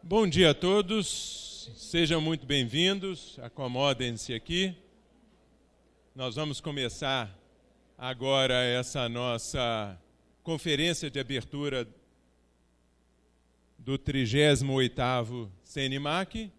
Bom dia a todos, sejam muito bem-vindos, acomodem-se aqui. Nós vamos começar agora essa nossa conferência de abertura do 38º CNMAC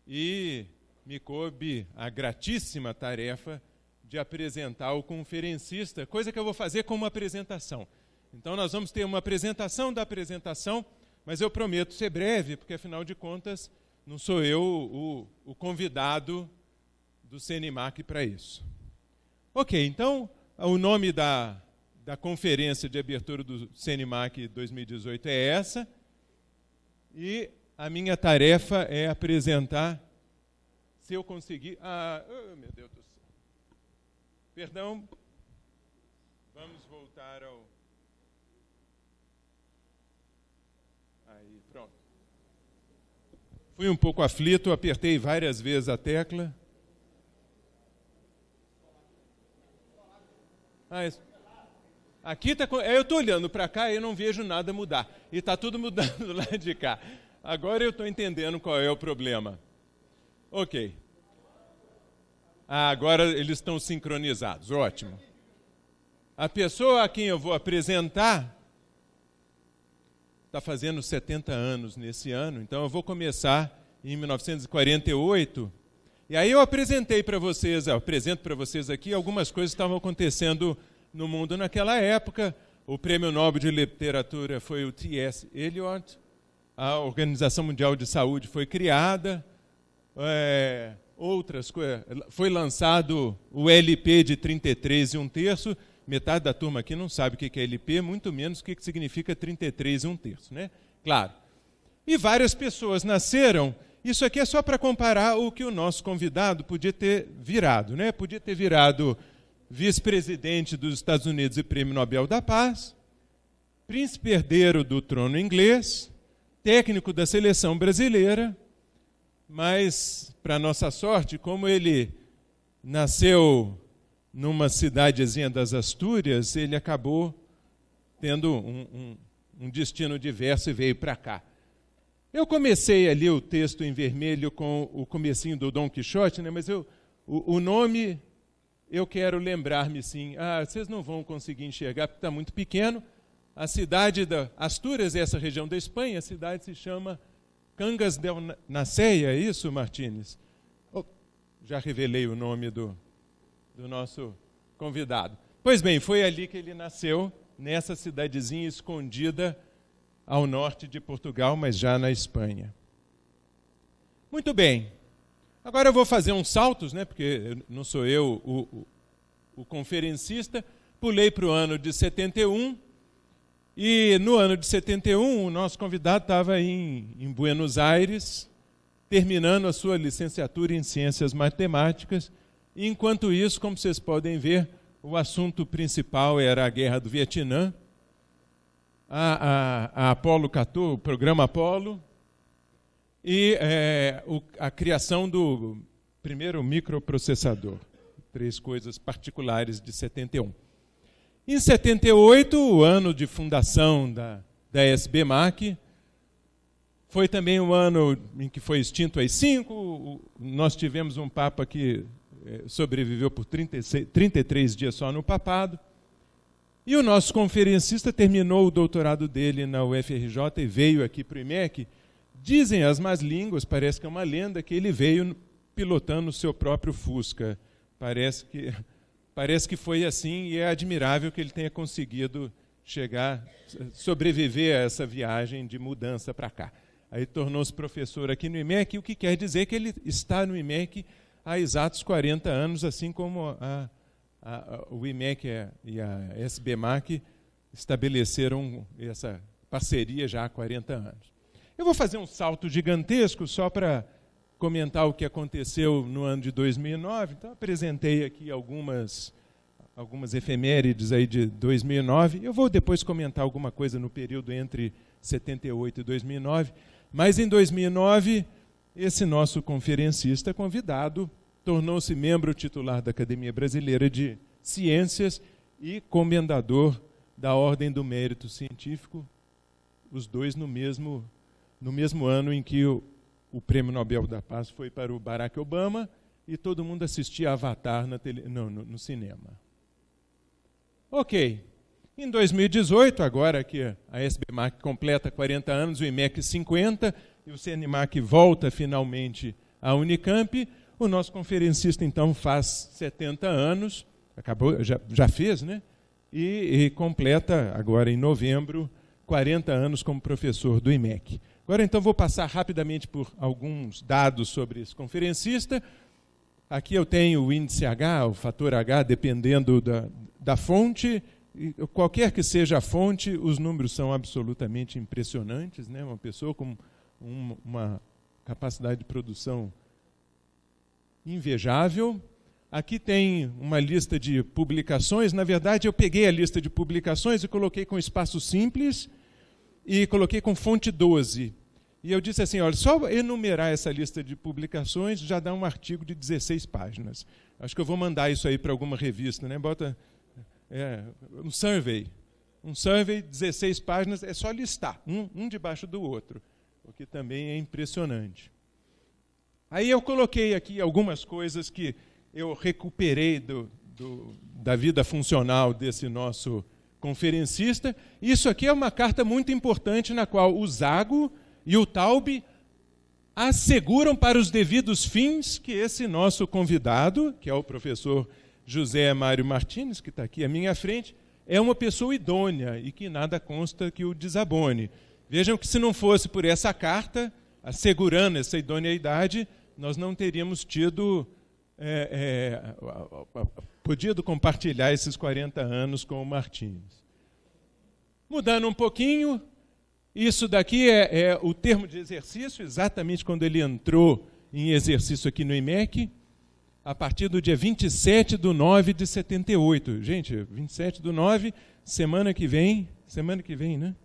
e me coube a gratíssima tarefa de apresentar o conferencista, coisa que eu vou fazer como uma apresentação. Então nós vamos ter uma apresentação da apresentação, mas eu prometo ser breve, porque afinal de contas não sou eu o convidado do CNMAC para isso. Ok, então o nome da conferência de abertura do CNMAC 2018 é essa, e a minha tarefa é apresentar, se eu conseguir... meu Deus do céu. Perdão, vamos voltar ao... Aí, pronto. Fui um pouco aflito, apertei várias vezes a tecla. Aqui está... Eu estou olhando para cá e eu não vejo nada mudar. E está tudo mudando lá de cá. Agora eu estou entendendo qual é o problema. Ok. Agora eles estão sincronizados, ótimo. A pessoa a quem eu vou apresentar está fazendo 70 anos nesse ano, então eu vou começar em 1948. E aí eu apresento para vocês aqui algumas coisas que estavam acontecendo no mundo naquela época. O Prêmio Nobel de Literatura foi o T.S. Eliot, a Organização Mundial de Saúde foi criada, outras coisas. Foi lançado o LP de 33 1/3. Metade da turma aqui não sabe o que é LP, muito menos o que significa 33 1/3, né? Claro. E várias pessoas nasceram. Isso aqui é só para comparar o que o nosso convidado podia ter virado, né? Podia ter virado vice-presidente dos Estados Unidos e Prêmio Nobel da Paz, príncipe herdeiro do trono inglês, técnico da seleção brasileira, mas, para nossa sorte, como ele nasceu numa cidadezinha das Astúrias, ele acabou tendo um destino diverso e veio para cá. Eu comecei ali o texto em vermelho com o comecinho do Dom Quixote, né? Mas o nome eu quero lembrar-me sim. Vocês não vão conseguir enxergar porque está muito pequeno. A cidade da Astúrias é essa região da Espanha, a cidade se chama Cangas del Narcea, é isso, Martínez? Já revelei o nome do nosso convidado. Pois bem, foi ali que ele nasceu, nessa cidadezinha escondida ao norte de Portugal, mas já na Espanha. Muito bem. Agora eu vou fazer uns saltos, né, porque não sou eu o conferencista. Pulei para o ano de 71, e no ano de 71 o nosso convidado estava em Buenos Aires, terminando a sua licenciatura em Ciências Matemáticas. Enquanto isso, como vocês podem ver, o assunto principal era a Guerra do Vietnã, a Apollo 14, o programa Apollo, e a criação do primeiro microprocessador. 3 coisas particulares de 71. Em 78, o ano de fundação da SBMAC, foi também o ano em que foi extinto a AI-5, nós tivemos um Papa que sobreviveu por 33 dias só no papado. E o nosso conferencista terminou o doutorado dele na UFRJ e veio aqui para o IMEC. Dizem as más línguas, parece que é uma lenda, que ele veio pilotando o seu próprio Fusca. Parece que foi assim, e é admirável que ele tenha conseguido sobreviver a essa viagem de mudança para cá. Aí tornou-se professor aqui no IMEC, o que quer dizer que ele está no IMEC há exatos 40 anos, assim como o IMEC e a SBMAC estabeleceram essa parceria já há 40 anos. Eu vou fazer um salto gigantesco só para comentar o que aconteceu no ano de 2009. Então, apresentei aqui algumas efemérides aí de 2009. Eu vou depois comentar alguma coisa no período entre 78 e 2009. Mas em 2009... esse nosso conferencista convidado tornou-se membro titular da Academia Brasileira de Ciências e comendador da Ordem do Mérito Científico, os dois no no mesmo ano em que o Prêmio Nobel da Paz foi para o Barack Obama e todo mundo assistia Avatar no cinema. Ok. Em 2018, agora que a SBMAC completa 40 anos, o IMEC 50, e o CNMAC volta finalmente à Unicamp, o nosso conferencista, então, faz 70 anos, já fez, né? E completa, agora em novembro, 40 anos como professor do IMEC. Agora, então, vou passar rapidamente por alguns dados sobre esse conferencista. Aqui eu tenho o índice H, o fator H, dependendo da fonte. E qualquer que seja a fonte, os números são absolutamente impressionantes, né? Uma pessoa com uma capacidade de produção invejável. Aqui tem uma lista de publicações. Na verdade, eu peguei a lista de publicações e coloquei com espaço simples e coloquei com fonte 12. E eu disse assim, olha, só enumerar essa lista de publicações já dá um artigo de 16 páginas. Acho que eu vou mandar isso aí para alguma revista, né? Bota um survey, 16 páginas, é só listar, um debaixo do outro, o que também é impressionante. Aí eu coloquei aqui algumas coisas que eu recuperei da vida funcional desse nosso conferencista. Isso aqui é uma carta muito importante na qual o Zago e o Taube asseguram para os devidos fins que esse nosso convidado, que é o professor José Mário Martins, que está aqui à minha frente, é uma pessoa idônea e que nada consta que o desabone. Vejam que se não fosse por essa carta, assegurando essa idoneidade, nós não teríamos podido compartilhar esses 40 anos com o Martins. Mudando um pouquinho, isso daqui é o termo de exercício, exatamente quando ele entrou em exercício aqui no IMEC, a partir do dia 27/9 de 78. Gente, 27/9, semana que vem, né?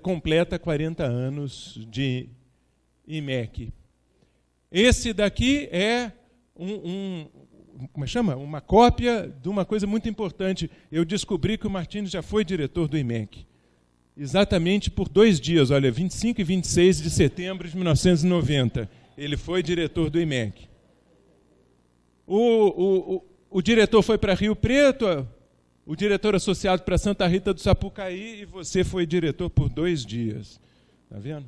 Completa 40 anos de IMEC. Esse daqui é como chama? Uma cópia de uma coisa muito importante. Eu descobri que o Martins já foi diretor do IMEC. Exatamente por 2 dias, olha, 25 e 26 de setembro de 1990. Ele foi diretor do IMEC. O diretor foi para Rio Preto, o diretor associado para Santa Rita do Sapucaí, e você foi diretor por 2 dias. Está vendo?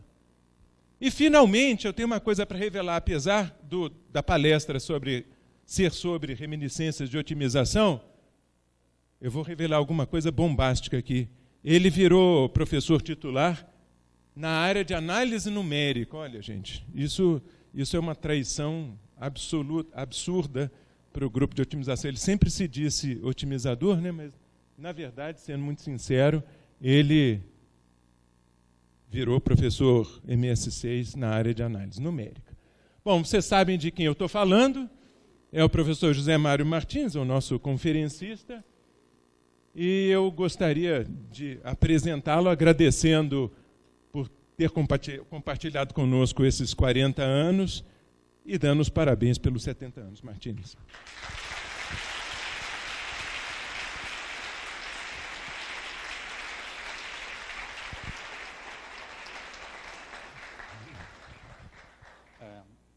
E, finalmente, eu tenho uma coisa para revelar, apesar da palestra ser sobre reminiscências de otimização, eu vou revelar alguma coisa bombástica aqui. Ele virou professor titular na área de análise numérica. Olha, gente, isso é uma traição absurda para o grupo de otimização. Ele sempre se disse otimizador, né? Mas, na verdade, sendo muito sincero, ele virou professor MS6 na área de análise numérica. Bom, vocês sabem de quem eu estou falando. É o professor José Mário Martins, o nosso conferencista. E eu gostaria de apresentá-lo agradecendo por ter compartilhado conosco esses 40 anos e dando os parabéns pelos 70 anos. Martins.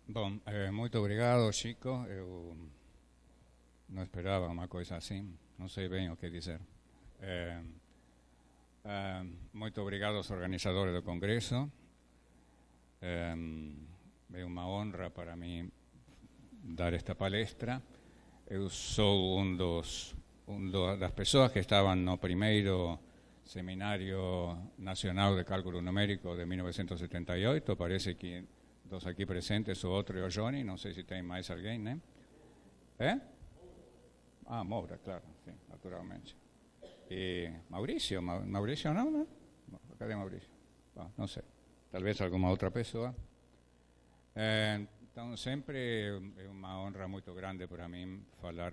Bom, muito obrigado, Chico. Eu não esperava uma coisa assim, não sei bem o que dizer. Muito obrigado aos organizadores do Congresso. É uma honra para mim dar esta palestra. Eu sou das pessoas que estavam no primeiro Seminário Nacional de Cálculo Numérico de 1978. Parece que dos aqui presentes, o outro é o Johnny, não sei se tem mais alguém, né? Moura, claro, sim, naturalmente. E Maurício não, né? Cadê Maurício? Não sei, talvez alguma outra pessoa. Então, sempre é uma honra muito grande para mim falar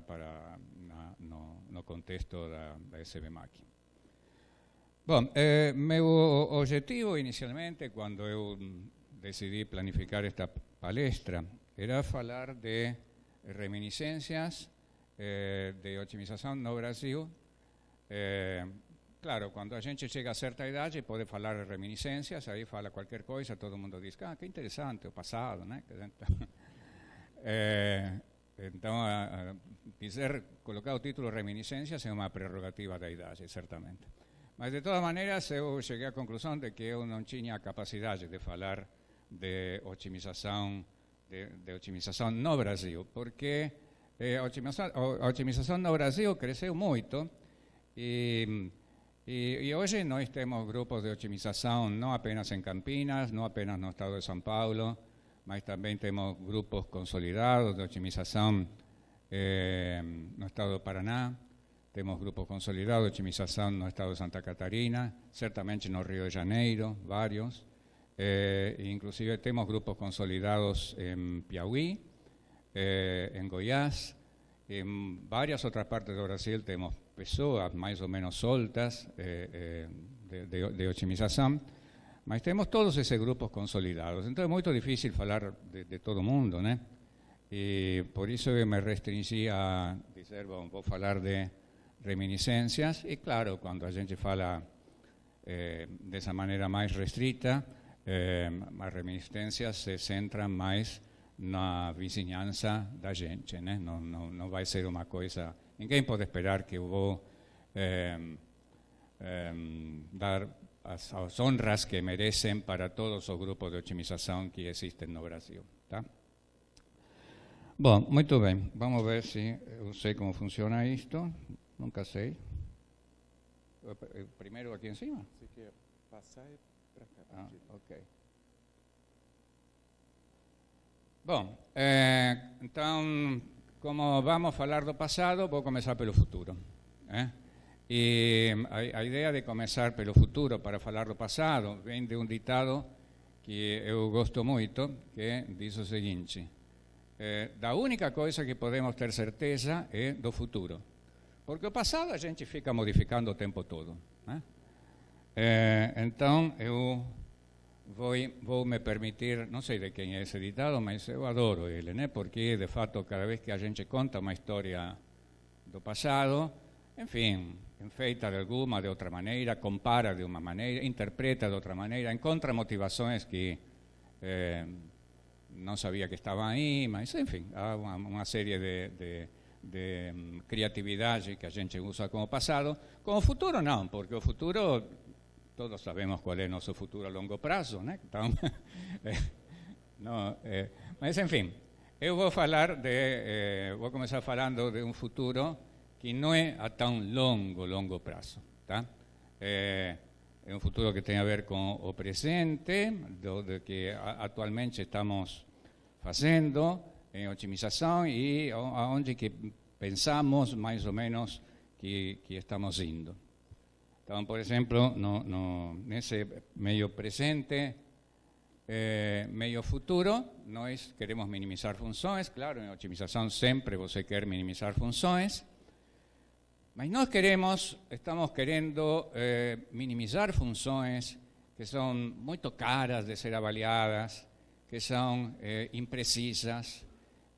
no contexto da SBMAC. Bom, meu objetivo inicialmente, quando eu decidi planificar esta palestra, era falar de reminiscencias de otimização no Brasil claro, quando a gente chega a certa idade pode falar de reminiscências, aí fala qualquer coisa, todo mundo diz, que interessante, o passado, né? Então, dizer, colocar o título reminiscências é uma prerrogativa da idade, certamente. Mas, de todas maneiras, eu cheguei à conclusão de que eu não tinha a capacidade de falar de otimização, de otimização no Brasil, porque a otimização no Brasil cresceu muito e hoje nós temos grupos de otimização não apenas em Campinas, não apenas no estado de São Paulo, mas também temos grupos consolidados de otimização no estado do Paraná, temos grupos consolidados de otimização no estado de Santa Catarina, certamente no Rio de Janeiro, vários, inclusive temos grupos consolidados em Piauí, em Goiás, em várias outras partes do Brasil temos pessoas mais ou menos soltas de otimização, mas temos todos esses grupos consolidados. Então é muito difícil falar de todo mundo, né? E por isso eu me restringi a dizer, bom, vou falar de reminiscências, e claro, quando a gente fala dessa maneira mais restrita, as reminiscências se centram mais na vizinhança da gente, né? Não vai ser uma coisa... Ninguém pode esperar que eu vou dar as honras que merecem para todos os grupos de otimização que existem no Brasil, tá? Bom, muito bem. Vamos ver se eu sei como funciona isto. Nunca sei. Primeiro aqui em cima? Você quer passar para cá? Ok. Bom, então, como vamos falar do passado, vou começar pelo futuro. E a ideia de começar pelo futuro para falar do passado vem de um ditado que eu gosto muito, que diz o seguinte: da única coisa que podemos ter certeza é do futuro, porque o passado a gente fica modificando o tempo todo, né? Então eu vou me permitir, não sei de quem é esse ditado, mas eu adoro ele, né? Porque de fato cada vez que a gente conta uma história do passado, enfim, enfeita de alguma, de outra maneira, compara de uma maneira, interpreta de outra maneira, encontra motivações que não sabia que estavam aí, mas enfim, há uma série de criatividade que a gente usa como passado. Como futuro não, porque o futuro, todos sabemos qual é nosso futuro a longo prazo, né? Então, mas enfim, eu vou começar falando de um futuro que não é a tão longo prazo, tá? É um futuro que tem a ver com o presente, do que atualmente estamos fazendo em otimização e aonde que pensamos mais ou menos que estamos indo. Então, por exemplo, nesse meio presente, meio futuro, nós queremos minimizar funções. Claro, em otimização sempre você quer minimizar funções, mas nós estamos querendo minimizar funções que são muito caras de ser avaliadas, que são imprecisas,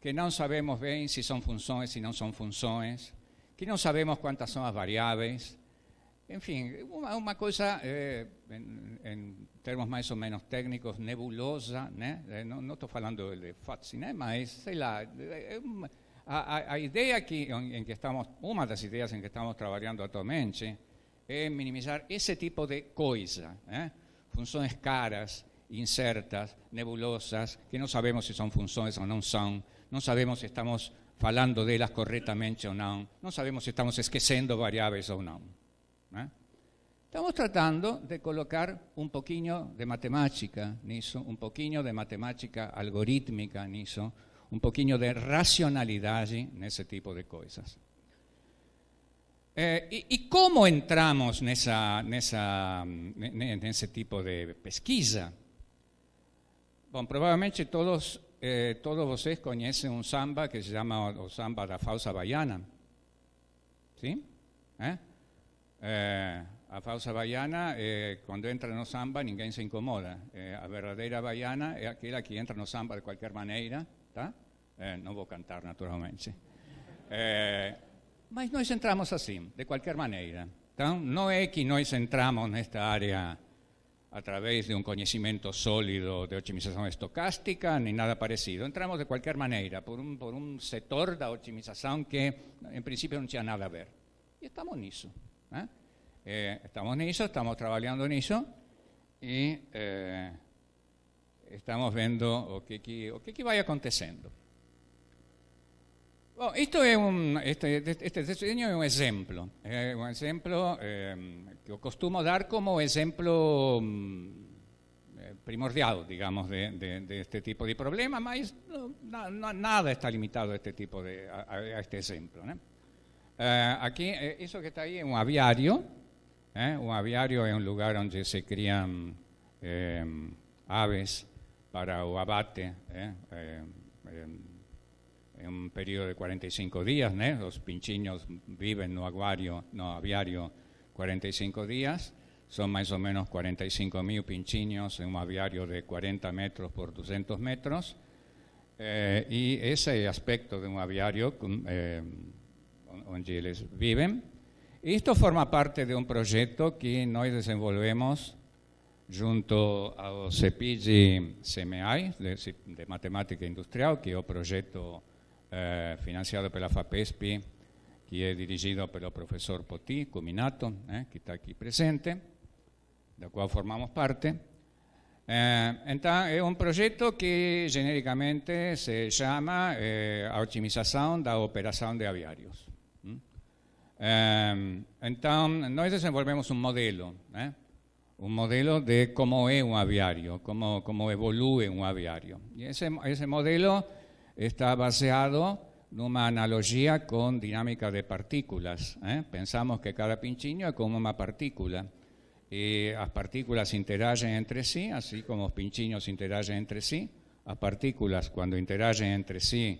que não sabemos bem se são funções, se não são funções, que não sabemos quantas são as variáveis. Enfim, uma coisa, em termos mais ou menos técnicos, nebulosa, né? Não estou falando de FOTSI, né? Mas, sei lá, a ideia em que estamos, uma das ideias em que estamos trabalhando atualmente é minimizar esse tipo de coisa, né? Funções caras, incertas, nebulosas, que não sabemos se são funções ou não são, não sabemos se estamos falando delas corretamente ou não sabemos se estamos esquecendo variáveis ou não. Estamos tratando de colocar um pouquinho de matemática nisso, um pouquinho de matemática algorítmica nisso, um pouquinho de racionalidade nesse tipo de coisas. E como entramos nesse tipo de pesquisa? Bom, provavelmente todos vocês conhecem um samba que se chama o samba da falsa baiana. Sim? A falsa baiana, quando entra no samba, ninguém se incomoda. A verdadeira baiana é aquela que entra no samba de qualquer maneira, tá? Não vou cantar, naturalmente. Mas nós entramos assim, de qualquer maneira, Então, não é que nós entramos nesta área através de um conhecimento sólido de otimização estocástica, nem nada parecido. Entramos de qualquer maneira, por um setor da otimização que, em princípio, não tinha nada a ver. E estamos nisso. Né? Estamos trabalhando nisso e estamos vendo o que vai acontecendo. Bom, este desenho é um exemplo que eu costumo dar como exemplo primordial, digamos, de este tipo de problema, mas nada está limitado a este tipo a este exemplo. Né? Aqui, isso que está aí é um aviário. Um aviário é um lugar onde se criam aves para o abate. En un periodo de 45 días, ¿no? Los pinchiños viven no aviario 45 días, son más o menos 45.000 pinchiños en un aviario de 40 metros por 200 metros, y ese aspecto de un aviario donde ellos viven. Esto forma parte de un proyecto que nos desenvolvemos junto ao CEPIG-CMI, de Matemática Industrial, que é o projeto financiado pela FAPESP, que é dirigido pelo professor Poti Cuminato, que está aqui presente, da qual formamos parte. Então, é um projeto que genericamente se chama a otimização da operação de aviários. Então, nós desenvolvemos um modelo de como é um aviário, como evolui um aviário. E esse modelo está baseado numa analogia com dinâmica de partículas. Pensamos que cada pinchiño é como uma partícula e as partículas interagem entre si, assim como os pinchiños interagem entre si. As partículas, quando interagem entre si,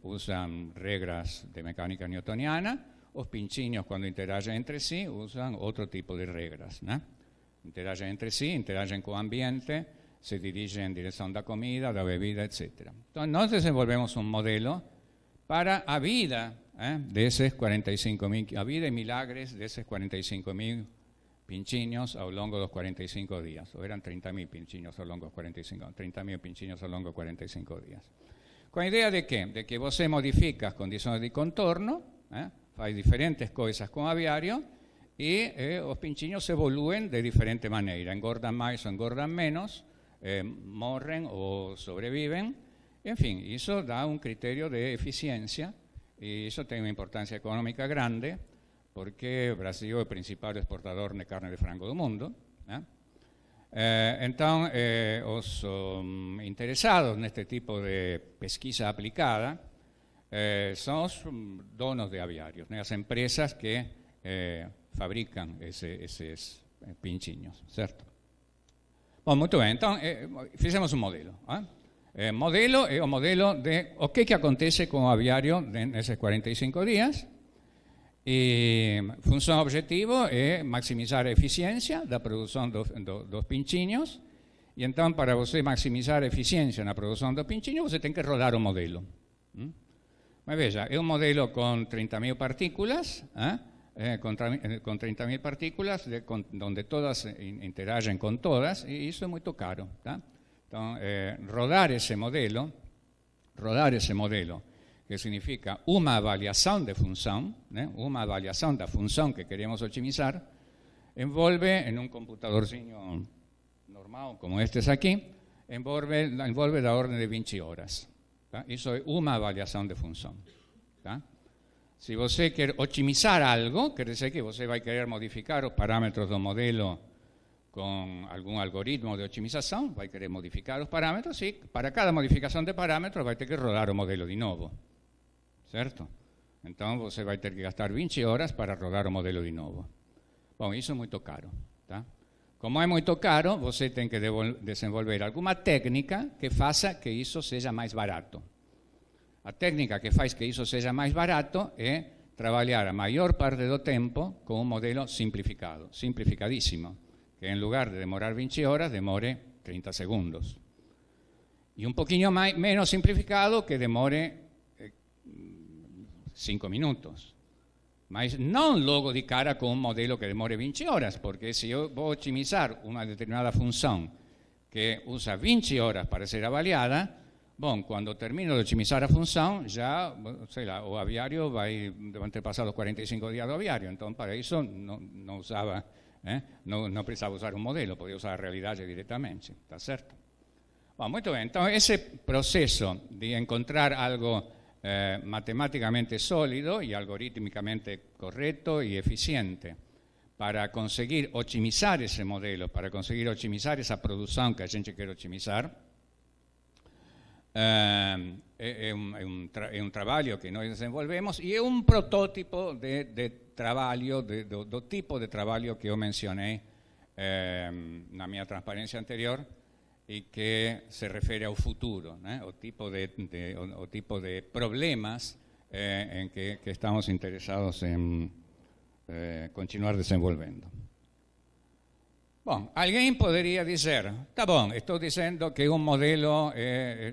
usam regras de mecânica newtoniana. Os pinchiños, quando interagem entre si, usam outro tipo de regras. Interagem entre si, interagem com o ambiente, se dirigem em direção da comida, da bebida, etc. Então, nós desenvolvemos um modelo para a vida desses 45.000, a vida e milagres desses 45.000 pinchiños ao longo dos 45 dias. Ou eram 30.000 pinchiños ao longo dos 30.000 pinchiños ao longo dos 45 dias. Com a ideia de quê? De que você modifica as condições de contorno, faz diferentes coisas com o aviário, e os pinchiños evoluem de diferente maneira. Engordam mais ou engordam menos, morren ou sobrevivem. Enfim, isso dá um critério de eficiência e isso tem uma importância econômica grande, porque o Brasil é o principal exportador de carne de frango do mundo. Então, os interessados neste tipo de pesquisa aplicada são os donos de aviários, as empresas que fabricam esses pinchiños, certo? Bom, muito bem, então fizemos um modelo. Modelo é o modelo de o que acontece com o aviário nesses 45 dias. E função objetivo é maximizar a eficiência da produção dos pinchiños. E então, para você maximizar a eficiência na produção dos pinchiños, você tem que rodar o modelo. Mas veja, é um modelo com 30.000 partículas, com 30.000 partículas, onde todas interagem com todas, e isso é muito caro. Tá? Então, rodar esse modelo, que significa uma avaliação de função, uma avaliação da função que queremos otimizar, envolve em um computadorzinho normal, como estes aqui, envolve da ordem de 20 horas. Tá? Isso é uma avaliação de função. Tá? Se você quer otimizar algo, quer dizer que você vai querer modificar os parâmetros do modelo com algum algoritmo de otimização, vai querer modificar os parâmetros e para cada modificação de parâmetros vai ter que rodar o modelo de novo. Certo? Então, você vai ter que gastar 20 horas para rodar o modelo de novo. Bom, isso é muito caro. Tá? Como é muito caro, você tem que desenvolver alguma técnica que faça que isso seja mais barato. A técnica que faz que isso seja mais barato é trabalhar a maior parte do tempo com um modelo simplificado, simplificadíssimo, que em lugar de demorar 20 horas, demore 30 segundos. E um pouquinho menos simplificado que demore 5 minutos. mas non logo di cara con un modello che demore 20 horas, porque si io voglio ottimizzare una determinata funzione che usa 20 horas para ser avaliada, bon, cuando termino de optimizar la función, ya, sei lá, o aviario van a ter pasado 45 días de aviario, entonces para eso no usaba, no precisaba usar un modelo, podía usar la realidad directamente, ¿está cierto? Bueno, muy bien, entonces ese proceso de encontrar algo matemáticamente sólido y algorítmicamente correcto y eficiente para conseguir optimizar ese modelo, para conseguir optimizar esa producción que a gente quiere optimizar, è un trabalho que nós desenvolvemos e é um protótipo de trabalho, do tipo de trabalho que eu mencionei na minha transparência anterior e que se refere ao futuro, né? O tipo de problemas em que estamos interessados em continuar desenvolvendo. Bom, alguém poderia dizer, tá bom, estou dizendo que um modelo,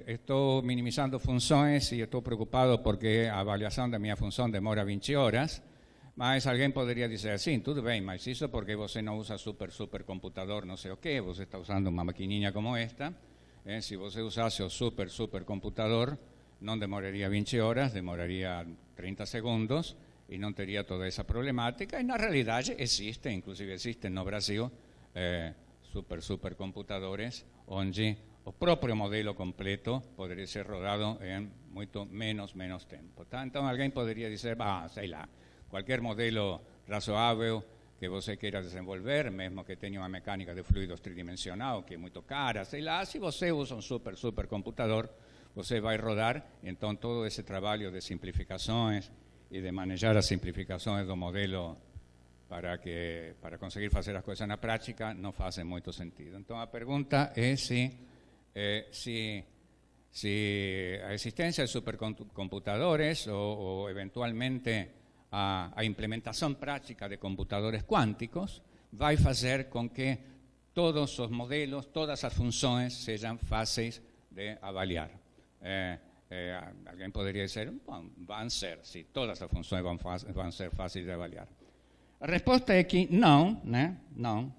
estou minimizando funções e estou preocupado porque a avaliação da minha função demora 20 horas, mas alguém poderia dizer, sim, tudo bem, mas isso porque você não usa supercomputador não sei o quê, você está usando uma maquininha como esta, se você usasse o supercomputador, não demoraria 20 horas, demoraria 30 segundos e não teria toda essa problemática, e na realidade existe, inclusive existe no Brasil, supercomputadores onde o próprio modelo completo poderia ser rodado em muito menos tempo. Tá? Então alguém poderia dizer, sei lá, qualquer modelo razoável que você queira desenvolver, mesmo que tenha uma mecânica de fluidos tridimensional que é muito cara, sei lá, se você usa um supercomputador, você vai rodar, então todo esse trabalho de simplificações e de manejar as simplificações do modelo para conseguir fazer as coisas na prática não fazem muito sentido. Então a pergunta é se a existência de supercomputadores ou eventualmente a implementação prática de computadores quânticos vai fazer com que todos os modelos, todas as funções sejam fáceis de avaliar. Alguém poderia dizer, bom, vão ser, se todas as funções vão ser fáceis de avaliar. A resposta é que não, né? Não.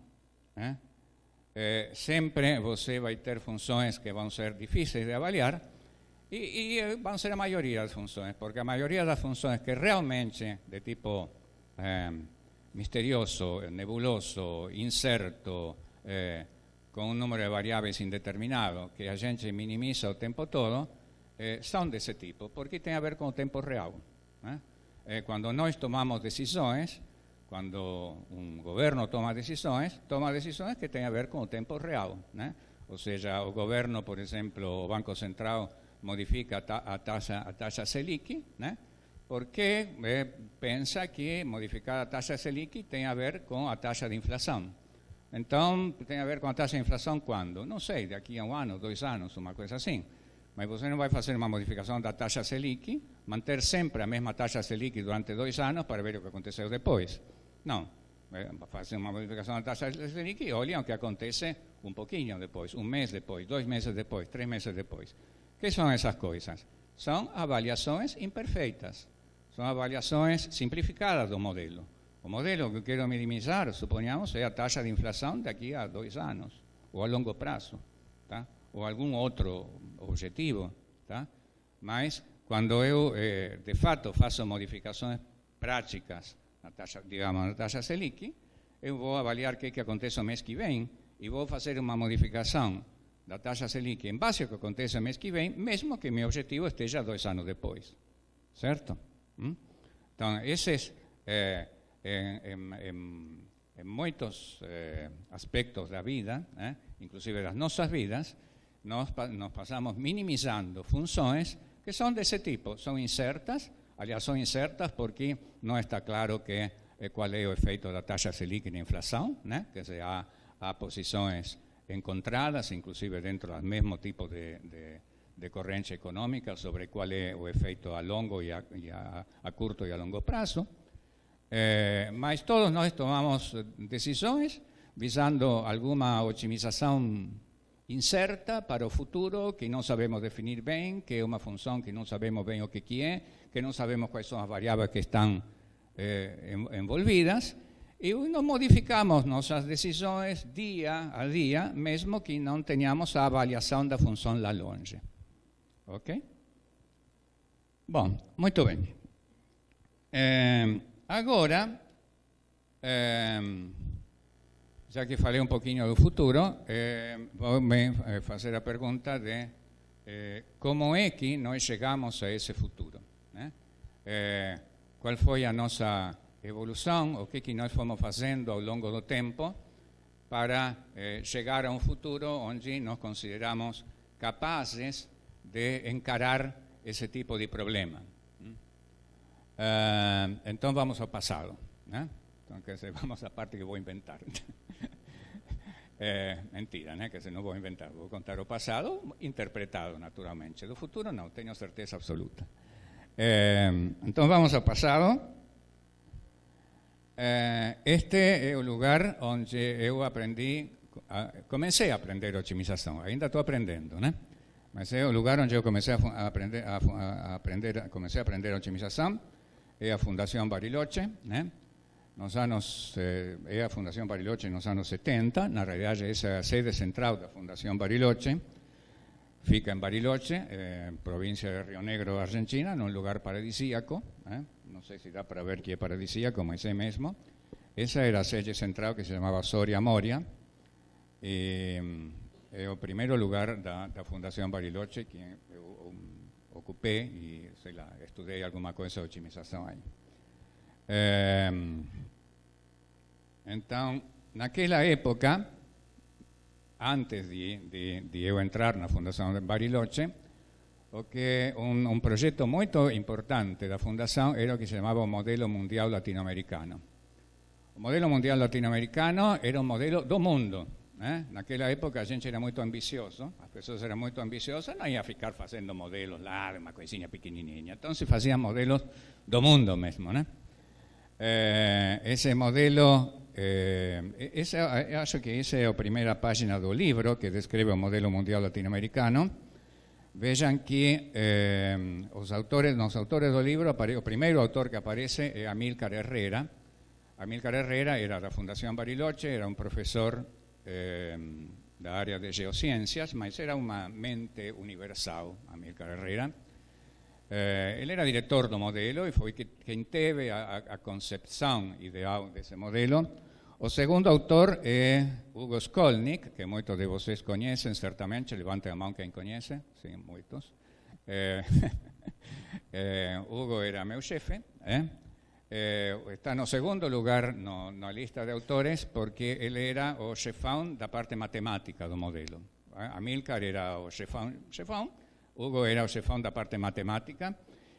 Sempre você vai ter funções que vão ser difíceis de avaliar e vão ser a maioria das funções, porque a maioria das funções que realmente de tipo misterioso, nebuloso, incerto, com um número de variáveis indeterminado, que a gente minimiza o tempo todo, são desse tipo, porque tem a ver com o tempo real. Quando nós tomamos decisões, quando um governo toma decisões que têm a ver com o tempo real, né? Ou seja, o governo, por exemplo, o Banco Central modifica a taxa Selic, né? Porque pensa que modificar a taxa Selic tem a ver com a taxa de inflação. Então, tem a ver com a taxa de inflação quando? Não sei, daqui a um ano, 2 anos, uma coisa assim. Mas você não vai fazer uma modificação da taxa Selic, manter sempre a mesma taxa Selic durante 2 anos para ver o que aconteceu depois. Não, fazer uma modificação da taxa Selic e olha o que acontece um pouquinho depois, 1 mês depois, 2 meses depois, 3 meses depois. O que são essas coisas? São avaliações imperfeitas, são avaliações simplificadas do modelo. O modelo que eu quero minimizar, suponhamos, é a taxa de inflação daqui a 2 anos, ou a longo prazo, tá? Ou algum outro objetivo. Tá? Mas, quando eu, de fato, faço modificações práticas na taxa Selic, eu vou avaliar o que acontece no mês que vem e vou fazer uma modificação da taxa Selic em base ao que acontece no mês que vem, mesmo que meu objetivo esteja 2 anos depois. Certo? Então, esses, em muitos aspectos da vida, inclusive das nossas vidas, nós passamos minimizando funções que são desse tipo, são incertas. Aliás, são incertas porque não está claro qual é o efeito da taxa Selic na inflação, né? Quer dizer, há posições encontradas, inclusive dentro do mesmo tipo de corrente econômica, sobre qual é o efeito a longo e a curto e a longo prazo. Mas todos nós tomamos decisões visando alguma otimização incerta para o futuro, que não sabemos definir bem, que é uma função que não sabemos bem o que é, que não sabemos quais são as variáveis que estão envolvidas, e nós modificamos nossas decisões dia a dia, mesmo que não tenhamos a avaliação da função lá longe. Ok? Bom, muito bem. Agora, já que falei um pouquinho do futuro, vou fazer a pergunta de como é que nós chegamos a esse futuro, né? Qual foi a nossa evolução, o que nós fomos fazendo ao longo do tempo para chegar a um futuro onde nos consideramos capazes de encarar esse tipo de problema. Então vamos ao passado, né? Então, vamos à parte que vou inventar. Mentira, né? Que não vou inventar, vou contar o passado, interpretado naturalmente. Do futuro não, tenho certeza absoluta. Então vamos ao passado. Este é o lugar onde eu comecei a aprender otimização. Ainda estou aprendendo, né? Mas é o lugar onde eu comecei a aprender otimização. É a Fundação Bariloche, né? É a Fundação Bariloche nos anos 70. Na realidade, essa é a sede central da Fundação Bariloche. Fica em Bariloche, província de Rio Negro, Argentina, num lugar paradisíaco, não sei se dá para ver que é paradisíaco, mas é mesmo. Essa era a sede central que se chamava Soria Moria, e é o primeiro lugar da Fundação Bariloche que eu ocupei e, sei lá, estudei alguma coisa de otimização aí. Então, naquela época, antes de eu entrar na Fundação Bariloche, um projeto muito importante da Fundação era o que se chamava o Modelo Mundial Latino-Americano. O Modelo Mundial Latino-Americano era um modelo do mundo, né? Naquela época a gente era muito ambicioso, as pessoas eram muito ambiciosas, não ia ficar fazendo modelos lá, uma coisinha pequenininha. Então se faziam modelos do mundo mesmo, né? Esse modelo, acho que essa é a primeira página do livro que descreve o Modelo Mundial Latino-Americano. Vejam que nos autores do livro, o primeiro autor que aparece é Amílcar Herrera. Amílcar Herrera era da Fundação Bariloche, era um professor da área de geociências, mas era uma mente universal, Amílcar Herrera. Ele era diretor do modelo e foi quem teve a concepção ideal desse modelo. O segundo autor é Hugo Skolnick, que muitos de vocês conhecem, certamente. Levantem a mão quem conhece. Sim, muitos. Hugo era meu chefe. Está no segundo lugar na lista de autores porque ele era o chefão da parte matemática do modelo. Amílcar era o chefão, Hugo era o chefão da parte matemática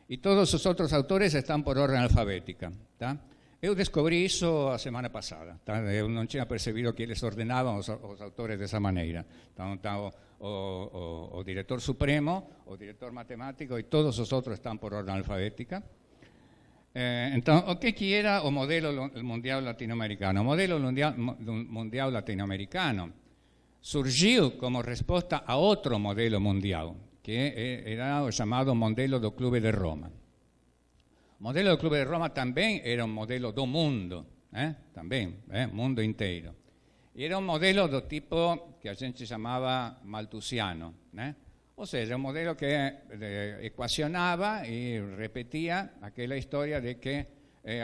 e todos os outros autores estão por ordem alfabética, tá? Eu descobri isso a semana passada, tá? Eu não tinha percebido que eles ordenavam os autores dessa maneira. Então o diretor supremo, o diretor matemático e todos os outros estão por ordem alfabética. Então, o que era o modelo mundial latino-americano? O modelo mundial latino-americano surgiu como resposta a outro modelo mundial, que era o chamado modelo do Clube de Roma. O modelo do Clube de Roma também era um modelo do mundo, mundo inteiro. E era um modelo do tipo que a gente chamava malthusiano, né? Ou seja, um modelo que equacionava e repetia aquela história de que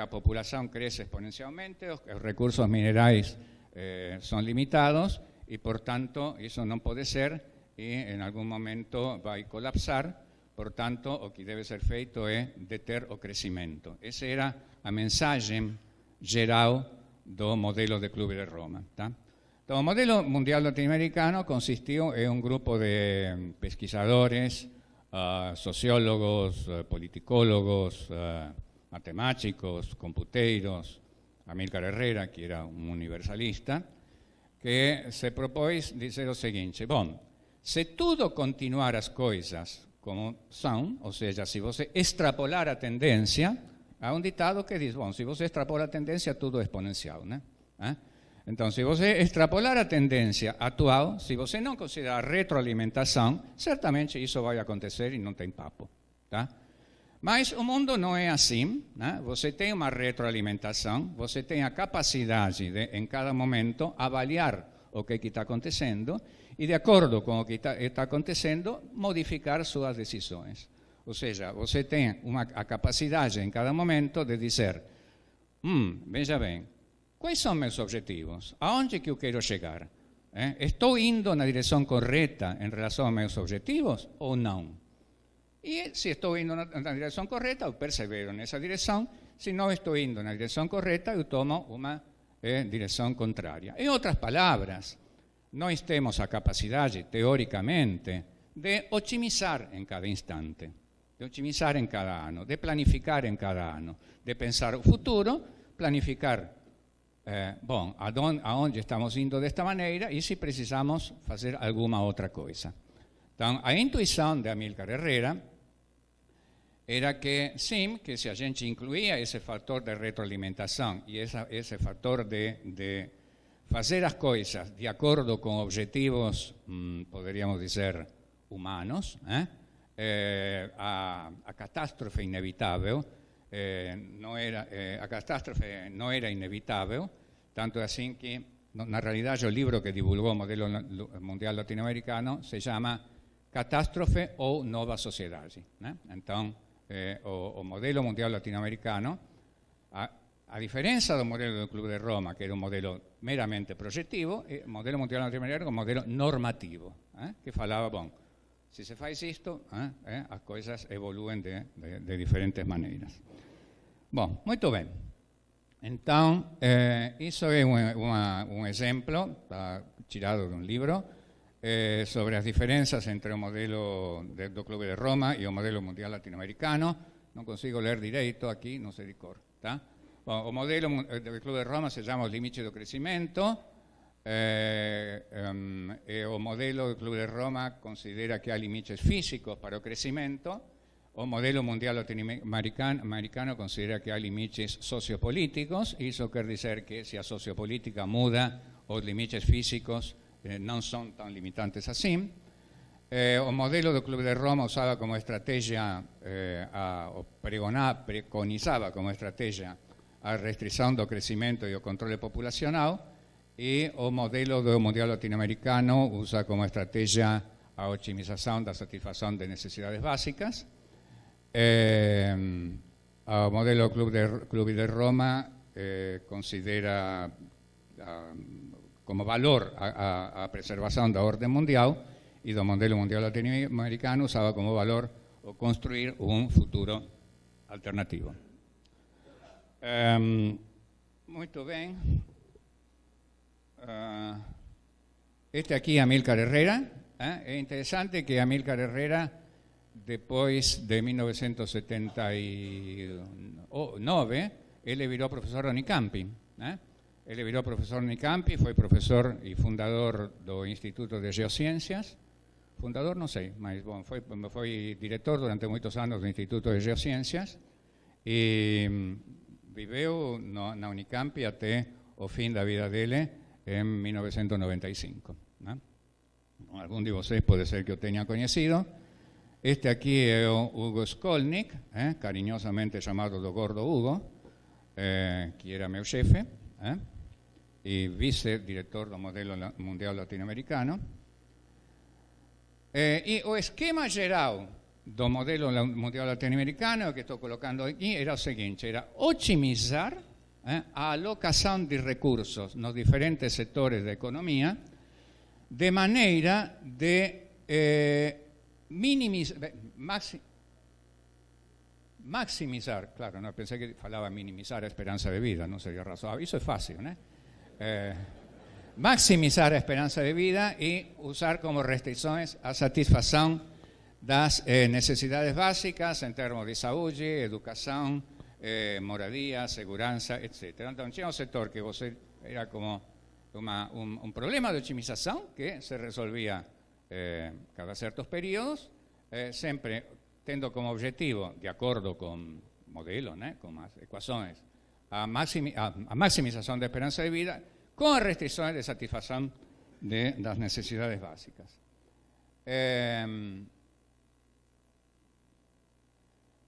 a população cresce exponencialmente, os recursos minerais são limitados e, portanto, isso não pode ser e em algum momento vai colapsar. Portanto, o que deve ser feito é deter o crescimento. Essa era a mensagem geral do modelo do Clube de Roma, tá? Então, o modelo mundial latino-americano consistiu em um grupo de pesquisadores, sociólogos, politicólogos, matemáticos, computeiros, Amílcar Herrera, que era um universalista, que se propôs dizer o seguinte: bom, se tudo continuar as coisas como são, ou seja, se você extrapolar a tendência, há um ditado que diz, bom, se você extrapola a tendência, tudo é exponencial, né? Então, se você extrapolar a tendência atual, se você não considerar retroalimentação, certamente isso vai acontecer e não tem papo, tá? Mas o mundo não é assim, né? Você tem uma retroalimentação, você tem a capacidade de, em cada momento, avaliar o que está acontecendo e, de acordo com o que está acontecendo, modificar suas decisões. Ou seja, você tem a capacidade em cada momento de dizer, veja bem, quais são meus objetivos? Aonde que eu quero chegar? Estou indo na direção correta em relação aos meus objetivos ou não? E se estou indo na direção correta, eu persevero nessa direção. Se não estou indo na direção correta, eu tomo uma direção contrária. Em outras palavras, nós temos a capacidade, teoricamente, de otimizar em cada instante, de otimizar em cada ano, de planificar em cada ano, de pensar o futuro, planificar, aonde estamos indo desta maneira e se precisamos fazer alguma outra coisa. Então, a intuição de Amílcar Herrera era que, sim, que se a gente incluía esse fator de retroalimentação e esse fator de fazer as coisas de acordo com objetivos, poderíamos dizer, humanos, a catástrofe inevitável a catástrofe não era inevitável, tanto assim que, na realidade, o livro que divulgou o Modelo Mundial Latino-Americano se chama Catástrofe ou Nova Sociedade, né? Então, o Modelo Mundial Latino-Americano, a diferença do modelo do Clube de Roma, que era um modelo meramente projetivo, o Modelo Mundial Latino-Americano é um modelo normativo, que falava, bom, se se faz isto, as coisas evoluem de diferentes maneiras. Bom, muito bem. Então, isso é um exemplo tirado de um livro sobre as diferenças entre o modelo do Clube de Roma e o Modelo Mundial Latino-Americano. Não consigo ler direito aqui, não sei de cor, tá? Bom, o modelo do Clube de Roma se chama Os Limites do Crescimento. O modelo do Clube de Roma considera que há limites físicos para o crescimento. O Modelo Mundial Latino-Americano considera que há limites sociopolíticos. Isso quer dizer que se a sociopolítica muda, os limites físicos não são tão limitantes assim. O modelo do Clube de Roma usava como estratégia, preconizava como estratégia a restrição do crescimento e o controle populacional, e o modelo do Mundial Latino-Americano usa como estratégia a otimização da satisfação de necessidades básicas. O modelo do Clube de Roma considera como valor a preservação da ordem mundial, e do Modelo Mundial Latino-Americano usava como valor o construir um futuro alternativo. Muito bem. Este aqui é Amílcar Herrera. É interessante que Amílcar Herrera, depois de 1979, ele virou professor da Unicamp. Ele virou professor da Unicamp, foi professor e fundador do Instituto de Geociências. Fundador, não sei, mas bom, foi diretor durante muitos anos do Instituto de Geociências e viveu na Unicamp até o fim da vida dele, em 1995. Algum de vocês pode ser que o tenha conhecido. Este aqui é o Hugo Skolnick, cariñosamente chamado do Gordo Hugo, que era meu chefe, e vice-diretor do Modelo Mundial Latino-Americano. E o esquema geral do Modelo Mundial Latino-Americano, que estou colocando aqui, era o seguinte: era otimizar a alocação de recursos nos diferentes setores da economia, de maneira de maximizar, claro, não pensei que falava minimizar a esperança de vida, não seria razoável, isso é fácil, né? Maximizar a esperança de vida e usar como restrições a satisfação das necessidades básicas em termos de saúde, educação, moradia, segurança, etc. Então, tinha um setor que você era como um problema de otimização que se resolvia cada certos períodos, sempre tendo como objetivo, de acordo com modelo, né, com as equações, a maximização da esperança de vida, com as restrições de satisfação das necessidades básicas.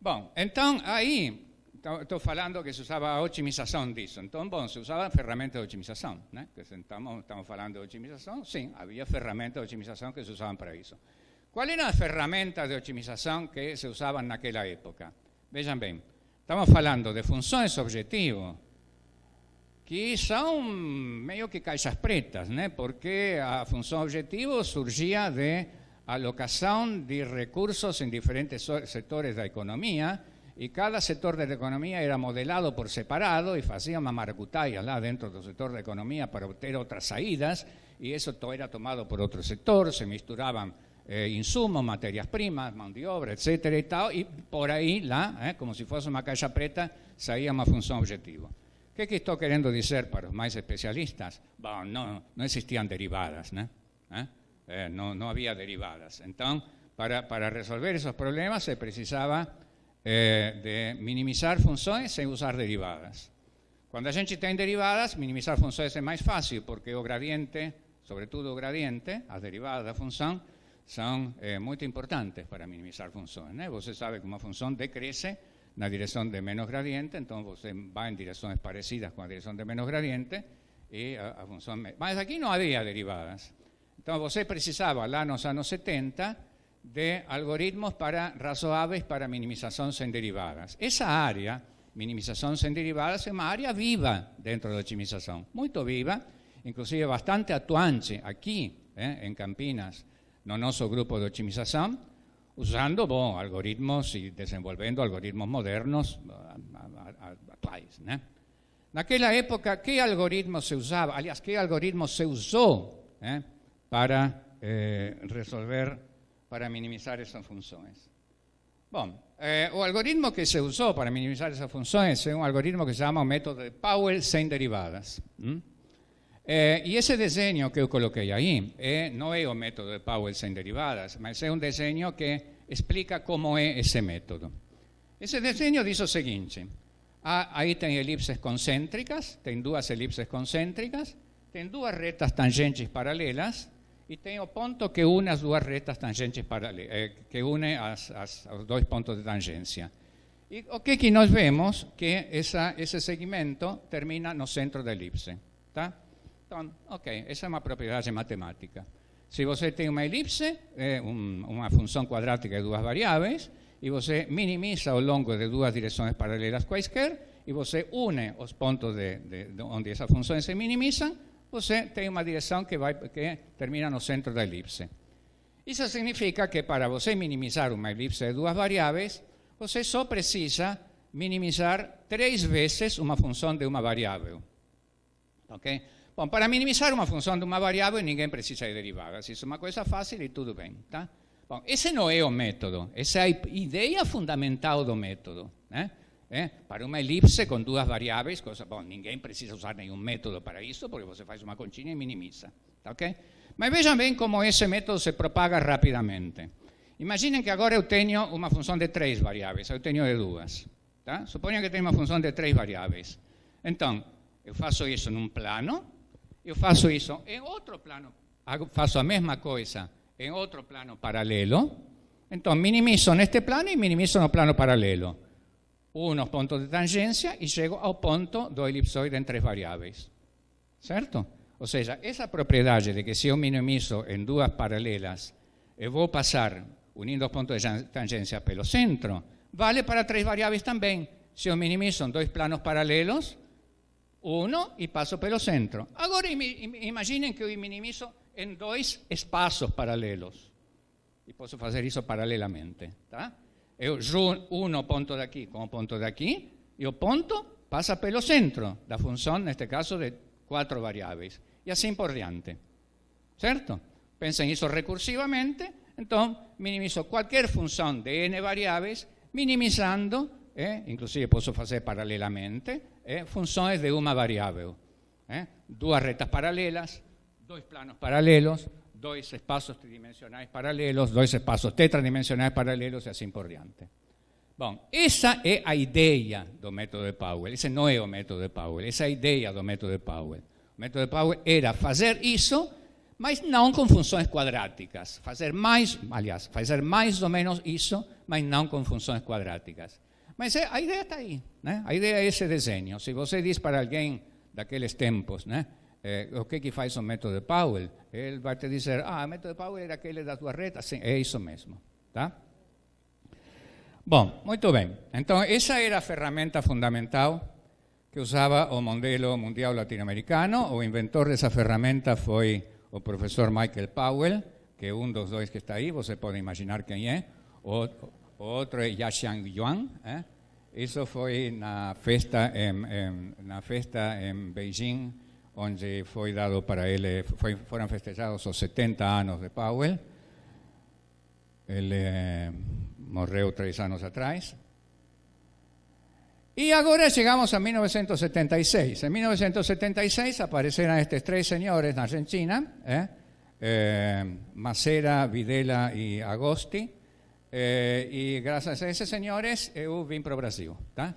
Bom, então aí estou falando que se usava a otimização disso. Então, bom, se usava ferramentas de otimização, né? Que estamos falando de otimização, sim, havia ferramentas de otimização que se usavam para isso. Quais eram as ferramentas de otimização que se usavam naquela época? Vejam bem, estamos falando de funções objetivo, que são meio que caixas pretas, né? Porque a função objetivo surgia de alocação de recursos em diferentes setores da economia, y cada sector de la economía era modelado por separado y hacía una maracutaia lá dentro del sector de la economía para obtener otras salidas, y eso todo era tomado por otro sector, se misturaban insumos, materias primas, mano de obra, etcétera y tal, y por ahí, como si fuese una caixa preta, salía una función objetivo. ¿Qué estoy queriendo decir para los más especialistas? Bueno, no existían derivadas, ¿no? No había derivadas. Entonces, para resolver esos problemas se precisaba de minimizar funções sem usar derivadas. Quando a gente tem derivadas, minimizar funções é mais fácil, porque o gradiente, sobretudo o gradiente, as derivadas da função, são muito importantes para minimizar funções, né? Você sabe que uma função decresce na direção de menos gradiente, então você vai em direções parecidas com a direção de menos gradiente, e a função... Mas aqui não havia derivadas. Então você precisava, lá nos anos 70, de algoritmos razoáveis para minimización sin derivadas. Esa área, minimización sin derivadas, es una área viva dentro de la optimización, muy viva, inclusive bastante actuante aquí, en Campinas, no nuestro grupo de optimización, usando algoritmos y desenvolviendo algoritmos modernos actuales. En aquella época, ¿qué algoritmo se usaba? Aliás, ¿qué algoritmo se usó para resolver, para minimizar esas funciones? Bueno, el algoritmo que se usó para minimizar esas funciones es un algoritmo que se llama método de Powell sin derivadas. Y ese diseño que yo coloqué ahí no es un método de Powell sin derivadas, pero es un diseño que explica cómo es ese método. Ese diseño dice lo siguiente: ahí tem elipses concéntricas, tem duas elipses concéntricas, tem duas retas tangentes paralelas, y tem o ponto que une as duas retas tangentes que une os dois pontos de tangência. E o que nós vemos? Que esse segmento termina no centro da elipse. Tá? Então, ok, essa é uma propriedade matemática. Se você tem uma elipse, uma função quadrática de duas variáveis, e você minimiza ao longo de duas direções paralelas quaisquer, e você une os pontos onde essas funções se minimizam, você tem uma direção que termina no centro da elipse. Isso significa que para você minimizar uma elipse de duas variáveis, você só precisa minimizar 3 vezes uma função de uma variável. Ok? Bom, para minimizar uma função de uma variável, ninguém precisa de derivadas. Isso é uma coisa fácil e tudo bem. Tá? Bom, esse não é o método. Essa é a ideia fundamental do método, né? Para uma elipse com duas variáveis, ninguém precisa usar nenhum método para isso, porque você faz uma continha e minimiza. Tá, okay? Mas vejam bem como esse método se propaga rapidamente. Imaginem que agora eu tenho uma função de 3 variáveis, eu tenho de 2. Tá? Suponham que tenho uma função de 3 variáveis. Então, eu faço isso num plano, eu faço isso em outro plano, faço a mesma coisa em outro plano paralelo. Então, minimizo neste plano e minimizo no plano paralelo. Unos pontos de tangência e chego ao ponto do elipsoide em 3 variáveis. Certo? Ou seja, essa propriedade de que se eu minimizo em duas paralelas, eu vou passar, unindo os pontos de tangência pelo centro, vale para 3 variáveis também. Se eu minimizo em 2 planos paralelos, uno e passo pelo centro. Agora imaginem que eu minimizo em 2 espaços paralelos. E posso fazer isso paralelamente. Tá? Eu uno o ponto daqui com o ponto daqui, e o ponto passa pelo centro da função, neste caso, de 4 variáveis. E assim por diante. Certo? Pensem isso recursivamente, então minimizo qualquer função de n variáveis, minimizando, inclusive posso fazer paralelamente, funções de uma variável. 2 retas paralelas, 2 planos paralelos, 2 espaços tridimensionais paralelos, 2 espaços tetradimensionais paralelos e assim por diante. Bom, essa é a ideia do método de Powell. Esse não é o método de Powell, essa é a ideia do método de Powell. O método de Powell era fazer isso, mas não com funções quadráticas. Fazer mais ou menos isso, mas não com funções quadráticas. Mas a ideia está aí, né? A ideia é esse desenho. Se você diz para alguém daqueles tempos, né, o que faz o método de Powell, ele vai te dizer, o método de Powell era aquele das duas retas. Sim, é isso mesmo, tá? Bom, muito bem. Então, essa era a ferramenta fundamental que usava o modelo mundial latino-americano. O inventor dessa ferramenta foi o professor Michael Powell, que é dos dois que está aí, você pode imaginar quem é. O outro é Yaxiang Yuan. Isso foi na festa em Beijing, onde foi dado para ele, foram festejados os 70 anos de Powell. Ele morreu 3 anos atrás. Y ahora llegamos a 1976. En 1976 aparecieron estos 3 señores en Argentina, Macera, Videla y Agosti, y gracias a esos señores eu vim para o Brasil, tá?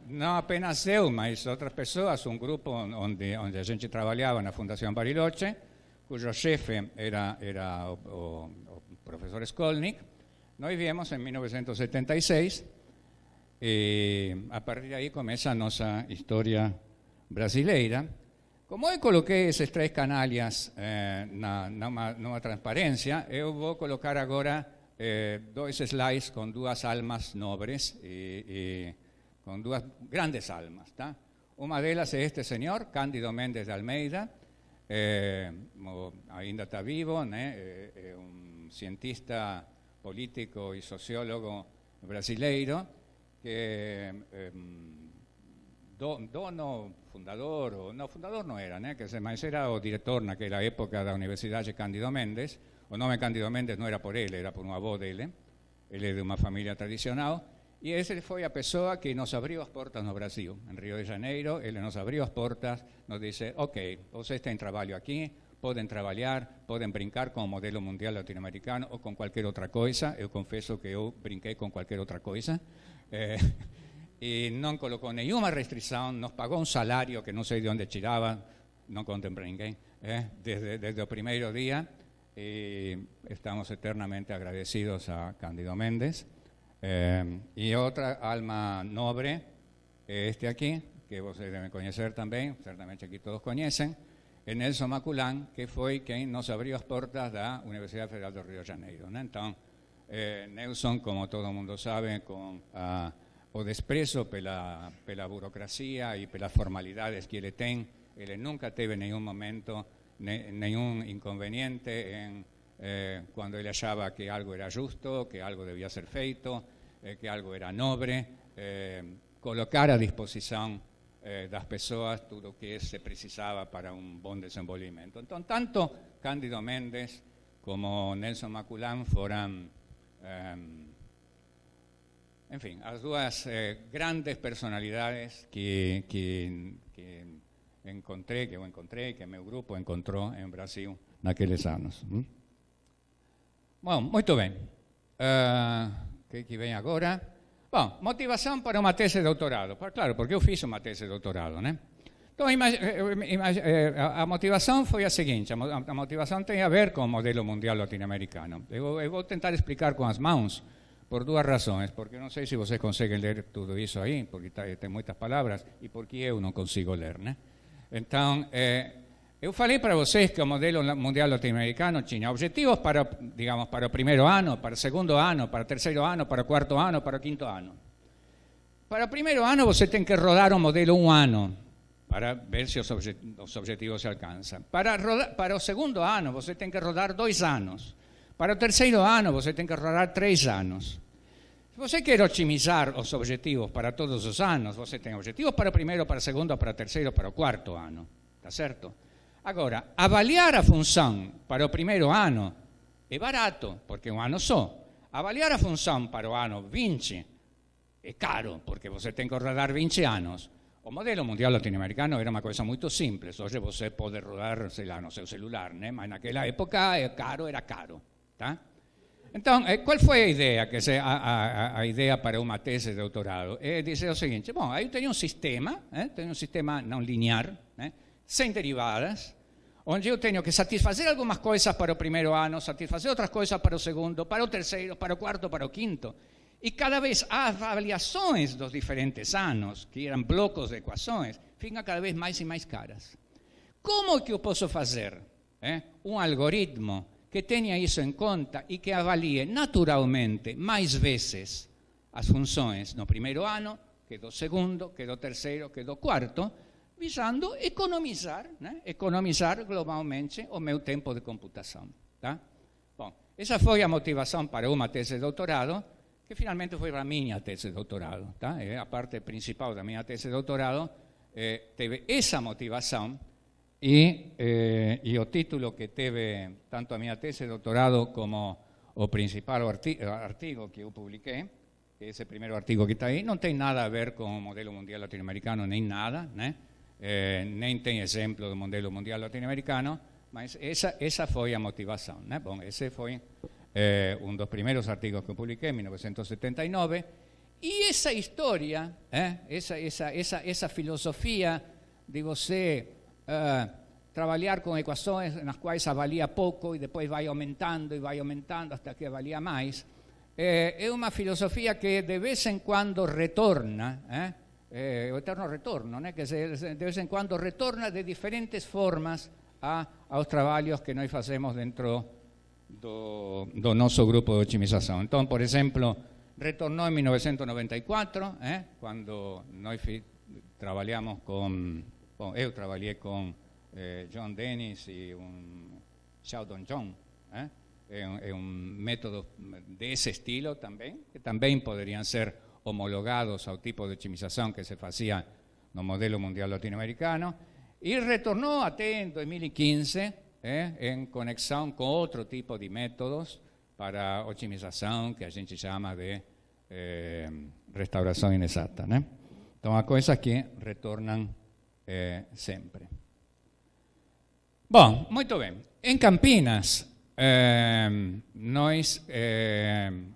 Não apenas eu, mas outras pessoas, um grupo onde a gente trabalhava na Fundação Bariloche, cujo chefe era o professor Skolnik. Nós viemos em 1976. E a partir de aí começa a nossa história brasileira. Como eu coloquei esses 3 canalhas numa transparência, eu vou colocar agora 2 slides com 2 almas nobres e com 2 grandes almas, tá? Uma delas é este senhor, Cândido Mendes de Almeida, ainda está vivo, né? É cientista político e sociólogo brasileiro, que fundador não era, né? Mas era o diretor naquela época da Universidade Cândido Mendes. O nome Cândido Mendes não era por ele, era por um avô dele. Ele é de uma família tradicional. E essa foi a pessoa que nos abriu as portas no Brasil. Em Rio de Janeiro, ele nos abriu as portas, nos disse, ok, vocês têm trabalho aqui, podem trabalhar, podem brincar com o modelo mundial latino-americano ou com qualquer outra coisa. Eu confesso que eu brinquei com qualquer outra coisa. E não colocou nenhuma restrição, nos pagou um salário que não sei de onde tirava, não contem para ninguém, desde o primeiro dia, e estamos eternamente agradecidos a Cândido Mendes. E outra alma nobre é este aqui, que vocês devem conhecer também, certamente aqui todos conhecem, é Nelson Maculán, que foi quem nos abriu as portas da Universidade Federal do Rio de Janeiro, né? Então, Nelson, como todo mundo sabe, com o desprezo pela burocracia e pelas formalidades que ele tem, ele nunca teve em nenhum momento nenhum inconveniente quando ele achava que algo era justo, que algo devia ser feito, que algo era nobre, colocar à disposição das pessoas tudo o que se precisava para um bom desenvolvimento. Então, tanto Cândido Mendes como Nelson Maculán foram, enfim, as 2 grandes personalidades que eu encontrei, que meu grupo encontrou em Brasil naqueles anos. Bom, muito bem. O que vem agora? Bom, motivação para uma tese de doutorado. Claro, porque eu fiz uma tese de doutorado, né? Então, a motivação foi a seguinte: a motivação tem a ver com o modelo mundial latino-americano. Eu vou tentar explicar com as mãos por 2 razões. Porque não sei se vocês conseguem ler tudo isso aí, porque tem muitas palavras, e porque eu não consigo ler, né? Então, eu falei para vocês que o modelo mundial latino-americano tinha objetivos para, digamos, para o primeiro ano, para o segundo ano, para o terceiro ano, para o quarto ano, para o quinto ano. Para o primeiro ano, você tem que rodar o modelo 1 ano, para ver se os objetivos se alcançam. Para o segundo ano, você tem que rodar 2 anos. Para o terceiro ano, você tem que rodar 3 anos. Se você quer otimizar os objetivos para todos os anos, você tem objetivos para o primeiro, para o segundo, para o terceiro, para o quarto ano. Tá certo? Agora, avaliar a função para o primeiro ano é barato, porque é um ano só. Avaliar a função para o ano 20 é caro, porque você tem que rodar 20 anos. O modelo mundial latino-americano era uma coisa muito simples. Hoje você pode rodar, sei lá, no seu celular, né? Mas naquela época era caro. Tá? Então, qual foi a ideia? A ideia para uma tese de doutorado é dizer o seguinte: bom, aí tem um sistema não linear, né? Sem derivadas, onde eu tenho que satisfazer algumas coisas para o primeiro ano, satisfazer outras coisas para o segundo, para o terceiro, para o quarto, para o quinto. E cada vez as avaliações dos diferentes anos, que eram blocos de equações, ficam cada vez mais e mais caras. Como que eu posso fazer um algoritmo que tenha isso em conta e que avalie naturalmente mais vezes as funções no primeiro ano, que do segundo, que do terceiro, que do quarto, visando economizar globalmente o meu tempo de computação. Tá? Bom, essa foi a motivação para uma tese de doutorado, que finalmente foi a minha tese de doutorado. Tá? A parte principal da minha tese de doutorado teve essa motivação e o título que teve tanto a minha tese de doutorado como o principal artigo que eu publiquei, que é esse primeiro artigo que está aí, não tem nada a ver com o modelo mundial latino-americano, nem nada, né? Nem tem exemplo do modelo mundial latino-americano, mas essa foi a motivação. Né? Bom, esse foi um dos primeiros artigos que eu publiquei em 1979, e essa história, essa filosofia de você trabalhar com equações nas quais avalia pouco e depois vai aumentando até que avalia mais, é uma filosofia que de vez em quando retorna, o eterno retorno, né? Que de vez em quando retorna de diferentes formas aos trabalhos que nós fazemos dentro do nosso grupo de otimização. Então, por exemplo, retornou em 1994, quando nós trabalhamos com... Bom, eu trabalhei com John Dennis e Sheldon John, é um método desse estilo também, que também poderiam ser homologados ao tipo de otimização que se fazia no modelo mundial latino-americano, e retornou até em 2015, em conexão com outro tipo de métodos para otimização, que a gente chama de restauração inexata. Né? Então, há coisas que retornam sempre. Bom, muito bem. Em Campinas, nós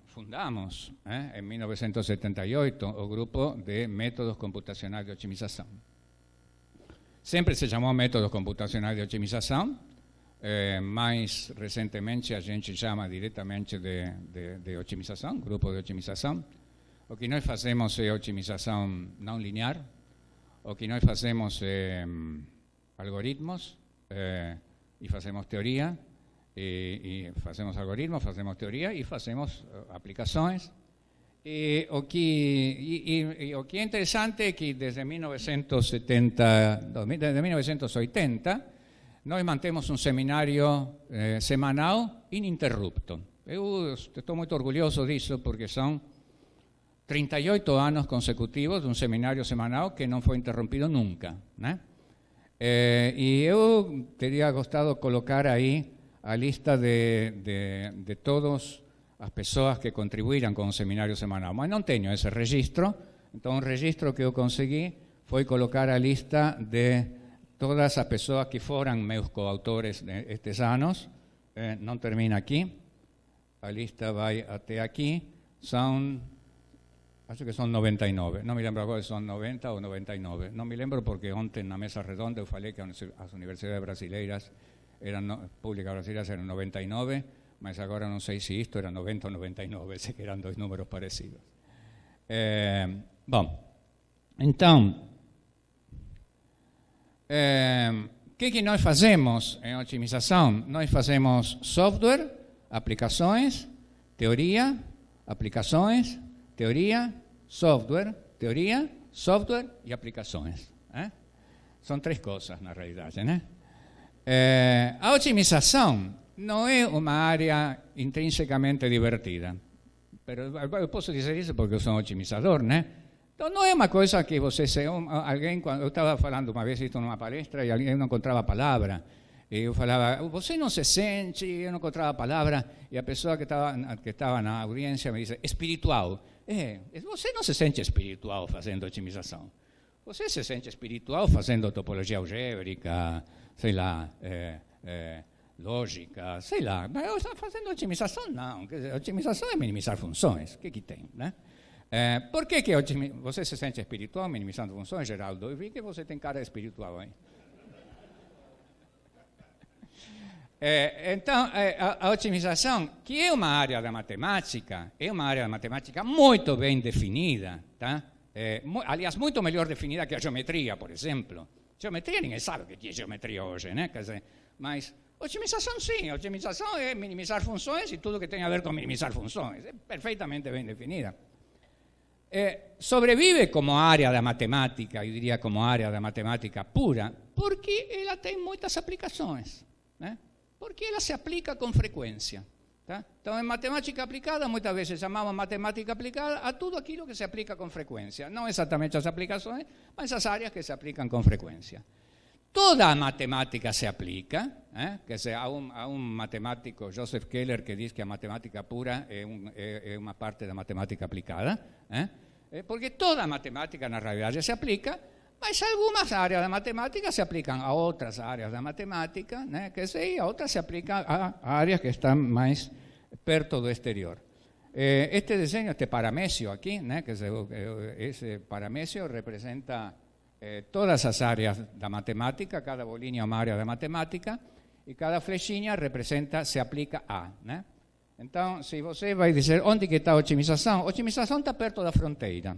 fundamos, em 1978, o grupo de métodos computacionais de otimização. Sempre se chamou métodos computacionais de otimização, mais recentemente a gente chama diretamente de otimização, grupo de otimização. O que nós fazemos é otimização não linear, o que nós fazemos é algoritmos e fazemos teoria, e fazemos algoritmos, fazemos teoria e fazemos aplicações. E o que é interessante é que desde 1980 nós mantemos um seminário semanal ininterrupto. Eu estou muito orgulhoso disso, porque são 38 anos consecutivos de um seminário semanal que não foi interrompido nunca, né? E eu teria gostado de colocar aí a lista de todas as pessoas que contribuíram com o seminário semanal, mas não tenho esse registro. Então, o registro que eu consegui foi colocar a lista de todas as pessoas que foram meus coautores nestes anos. Não termina aqui, a lista vai até aqui, acho que são 99, não me lembro agora se são 90 ou 99, não me lembro porque ontem na mesa redonda eu falei que as universidades brasileiras públicas brasileiras eram 99, mas agora não sei se isto era 90 ou 99, sei que eram dois números parecidos. Bom, então, o que nós fazemos em otimização? Nós fazemos software, aplicações, teoria, aplicações, teoria, software e aplicações. São três coisas, na realidade, né? A otimização não é uma área intrinsecamente divertida. Eu posso dizer isso porque eu sou um otimizador, né? Então, não é uma coisa que você... eu estava falando uma vez isto numa palestra e alguém não encontrava a palavra. E eu falava, você não se sente... Eu não encontrava a palavra. E a pessoa que estava na audiência me disse, espiritual. Você não se sente espiritual fazendo otimização. Você se sente espiritual fazendo topologia algébrica, sei lá, lógica, sei lá. Mas eu estou fazendo otimização? Não. Otimização é minimizar funções. O que tem, né? Por que você se sente espiritual minimizando funções, Geraldo? Eu vi que você tem cara espiritual aí. Então, a otimização, que é uma área da matemática, muito bem definida, tá? Aliás, muito melhor definida que a geometria, por exemplo. Geometria, ninguém sabe o que é geometria hoje, né? Quer dizer, mas otimização, sim. Otimização é minimizar funções e tudo que tem a ver com minimizar funções. É perfeitamente bem definida. Sobrevive como área da matemática, eu diria como área da matemática pura, porque ela tem muitas aplicações, né? Porque ela se aplica com frequência. Tá? Então, em matemática aplicada, muitas vezes chamamos matemática aplicada a tudo aquilo que se aplica com frequência. Não exatamente as aplicações, mas as áreas que se aplicam com frequência. Toda a matemática se aplica, quer dizer, há um matemático, Joseph Keller, que diz que a matemática pura é uma parte da matemática aplicada, porque toda a matemática, na realidade, se aplica, mas algumas áreas da matemática se aplicam a outras áreas da matemática, quer dizer, e a outras se aplicam a áreas que estão mais perto do exterior. Este desenho, este paramécio aqui, quer dizer, esse paramécio representa todas as áreas da matemática, cada bolinha é uma área da matemática, e cada flechinha representa, se aplica a, né? Então, se você vai dizer onde que está a otimização está perto da fronteira.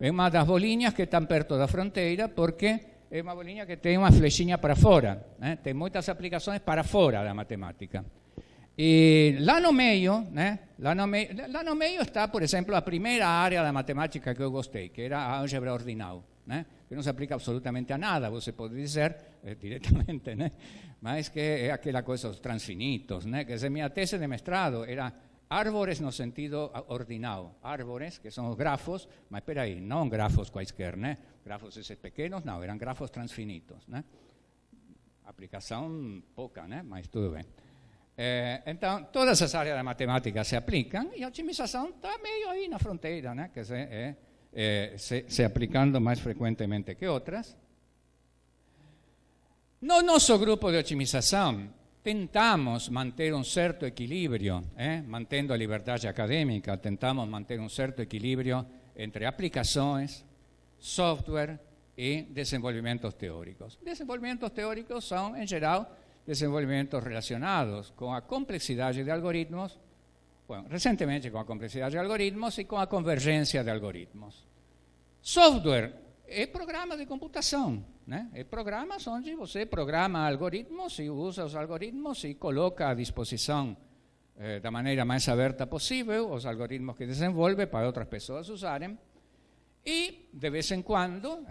É uma das bolinhas que estão perto da fronteira, porque é uma bolinha que tem uma flechinha para fora, tem muitas aplicações para fora da matemática. E lá no meio, lá no meio está, por exemplo, a primeira área da matemática que eu gostei, que era a álgebra ordinal, que não se aplica absolutamente a nada, você pode dizer diretamente, mas que é aquela coisa dos transfinitos, quer dizer, minha tese de mestrado era árvores no sentido ordinal, árvores que são os grafos, mas espera aí, não grafos quaisquer, grafos esses pequenos, não, eram grafos transfinitos, aplicação pouca, mas tudo bem. Então, todas as áreas da matemática se aplicam e a otimização está meio aí na fronteira, quer dizer, se aplicando mais frequentemente que outras. No nosso grupo de otimização, tentamos manter um certo equilíbrio, mantendo a liberdade acadêmica, tentamos manter um certo equilíbrio entre aplicações, software e desenvolvimentos teóricos. Desenvolvimentos teóricos são, em geral, desenvolvimentos relacionados com a complexidade de algoritmos, recentemente com a complexidade de algoritmos e com a convergência de algoritmos. Software é programa de computação, é programas onde você programa algoritmos e usa os algoritmos e coloca à disposição da maneira mais aberta possível os algoritmos que desenvolve para outras pessoas usarem. E, de vez em quando,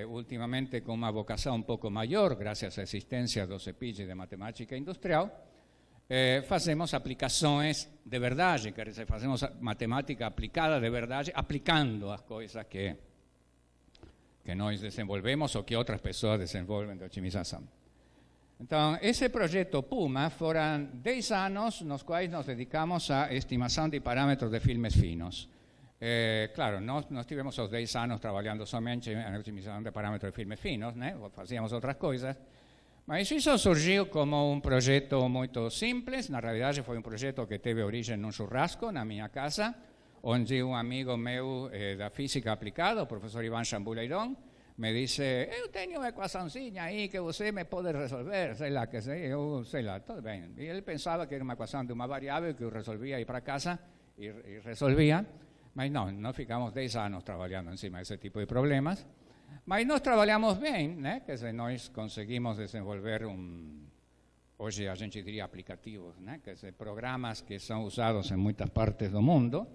ultimamente com uma vocação um pouco maior, graças à existência do CEPIG de matemática industrial, fazemos aplicações de verdade, quer dizer, fazemos matemática aplicada de verdade, aplicando as coisas que nós desenvolvemos ou que outras pessoas desenvolvem de otimização. Então, esse projeto PUMA foram 10 anos nos quais nos dedicamos à estimação de parâmetros de filmes finos. Claro, não tivemos os 10 anos trabalhando somente na otimização de parâmetros de filmes finos, fazíamos outras coisas, mas isso surgiu como um projeto muito simples. Na realidade, foi um projeto que teve origem num churrasco na minha casa, onde um amigo meu da física aplicada, o professor Ivan Chambuleirão, me disse: eu tenho uma equaçãozinha aí que você me pode resolver, sei lá, tudo bem. E ele pensava que era uma equação de uma variável que eu resolvia aí para casa e resolvia. Mas não ficamos 10 anos trabalhando em cima desse tipo de problemas. Mas nós trabalhamos bem, quer dizer, nós conseguimos desenvolver hoje a gente diria aplicativos, quer dizer, programas que são usados em muitas partes do mundo.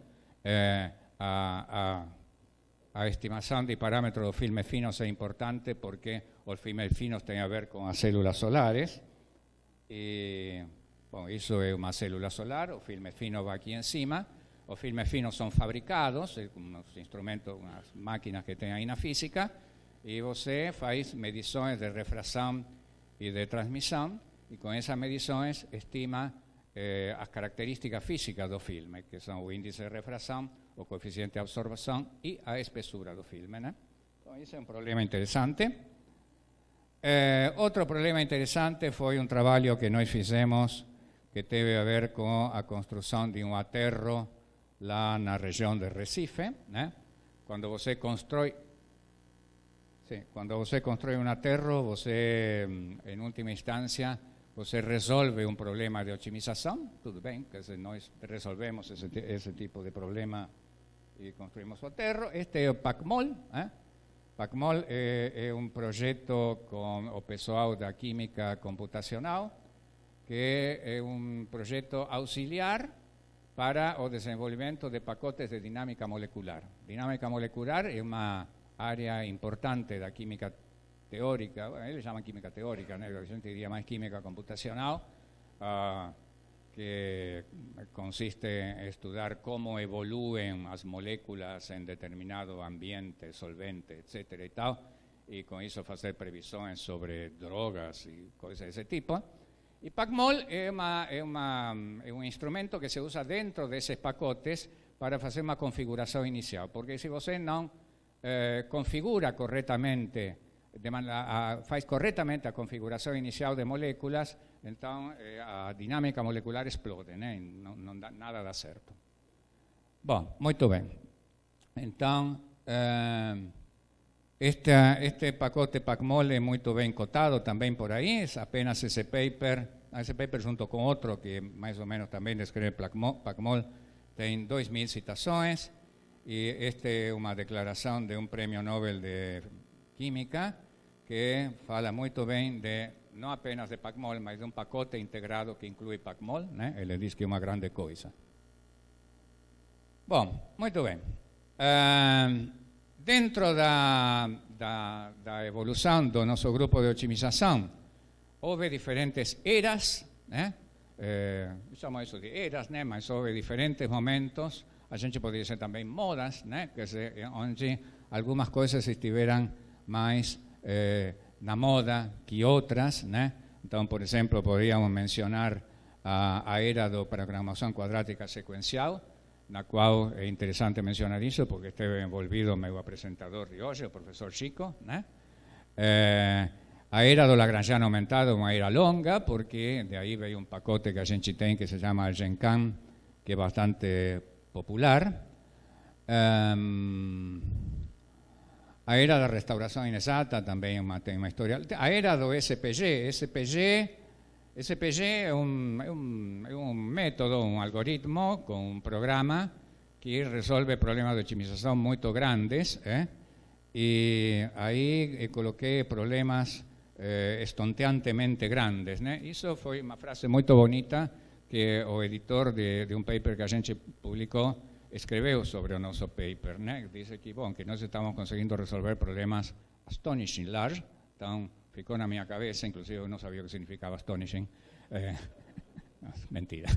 A estimação de parâmetros dos filmes finos é importante porque os filmes finos têm a ver com as células solares. E, isso é uma célula solar, o filme fino vai aqui em cima. Os filmes finos são fabricados com uns instrumentos, umas máquinas que tem aí na física, e você faz medições de refração e de transmissão, e com essas medições estima as características físicas do filme, que são o índice de refração, o coeficiente de absorção e a espessura do filme. Então, esse é um problema interessante. Outro problema interessante foi um trabalho que nós fizemos que teve a ver com a construção de um aterro lá na região de Recife, Quando você constrói um aterro, você, em última instância, você resolve um problema de otimização, tudo bem, quer dizer, nós resolvemos esse tipo de problema e construímos o aterro. Este é o PACMOL. PACMOL é um projeto com o pessoal da química computacional, que é um projeto auxiliar para o desenvolvimento de pacotes de dinâmica molecular. Dinâmica molecular é uma área importante da química teórica, eles chamam química teórica, né? A gente diria mais química computacional, que consiste em estudar como evoluem as moléculas em determinado ambiente, solvente, etc. e tal, e com isso fazer previsões sobre drogas e coisas desse tipo. E PACMOL é um instrumento que se usa dentro desses pacotes para fazer uma configuração inicial, porque se você não configura corretamente, faz corretamente a configuração inicial de moléculas, então a dinâmica molecular explode, né? Não dá, nada dá certo. Bom, muito bem. Então, este pacote PACMOL é muito bem cotado também por aí, é apenas esse paper junto com outro que mais ou menos também descreve PACMOL, tem 2.000 citações, e esta é uma declaração de um prêmio Nobel de Química que fala muito bem de, não apenas de PACMOL, mas de um pacote integrado que inclui PACMOL, né? Ele diz que é uma grande coisa. Bom, muito bem. Dentro da evolução do nosso grupo de otimização, houve diferentes eras, né? Chamamos isso de eras, né? Mas houve diferentes momentos, a gente poderia dizer também modas, né? Onde algumas coisas estiveram mais na moda que outras, né? Então, por exemplo, poderíamos mencionar a era da programação quadrática sequencial, na qual é interessante mencionar isso, porque esteve envolvido o meu apresentador de hoje, o professor Chico, né? A era do Lagrangiano aumentado é uma era longa, porque de aí veio um pacote que a gente tem que se chama GenCam, que é bastante popular. A era da restauração inexata também tem uma história. A era do SPG. SPG é um método, um algoritmo com um programa que resolve problemas de otimização muito grandes. E aí coloquei problemas estonteantemente grandes, né? Isso foi uma frase muito bonita que o editor de um paper que a gente publicou escreveu sobre o nosso paper, né? Diz que, bom, que nós estamos conseguindo resolver problemas astonishing large, então ficou na minha cabeça, inclusive eu não sabia o que significava astonishing, mentira,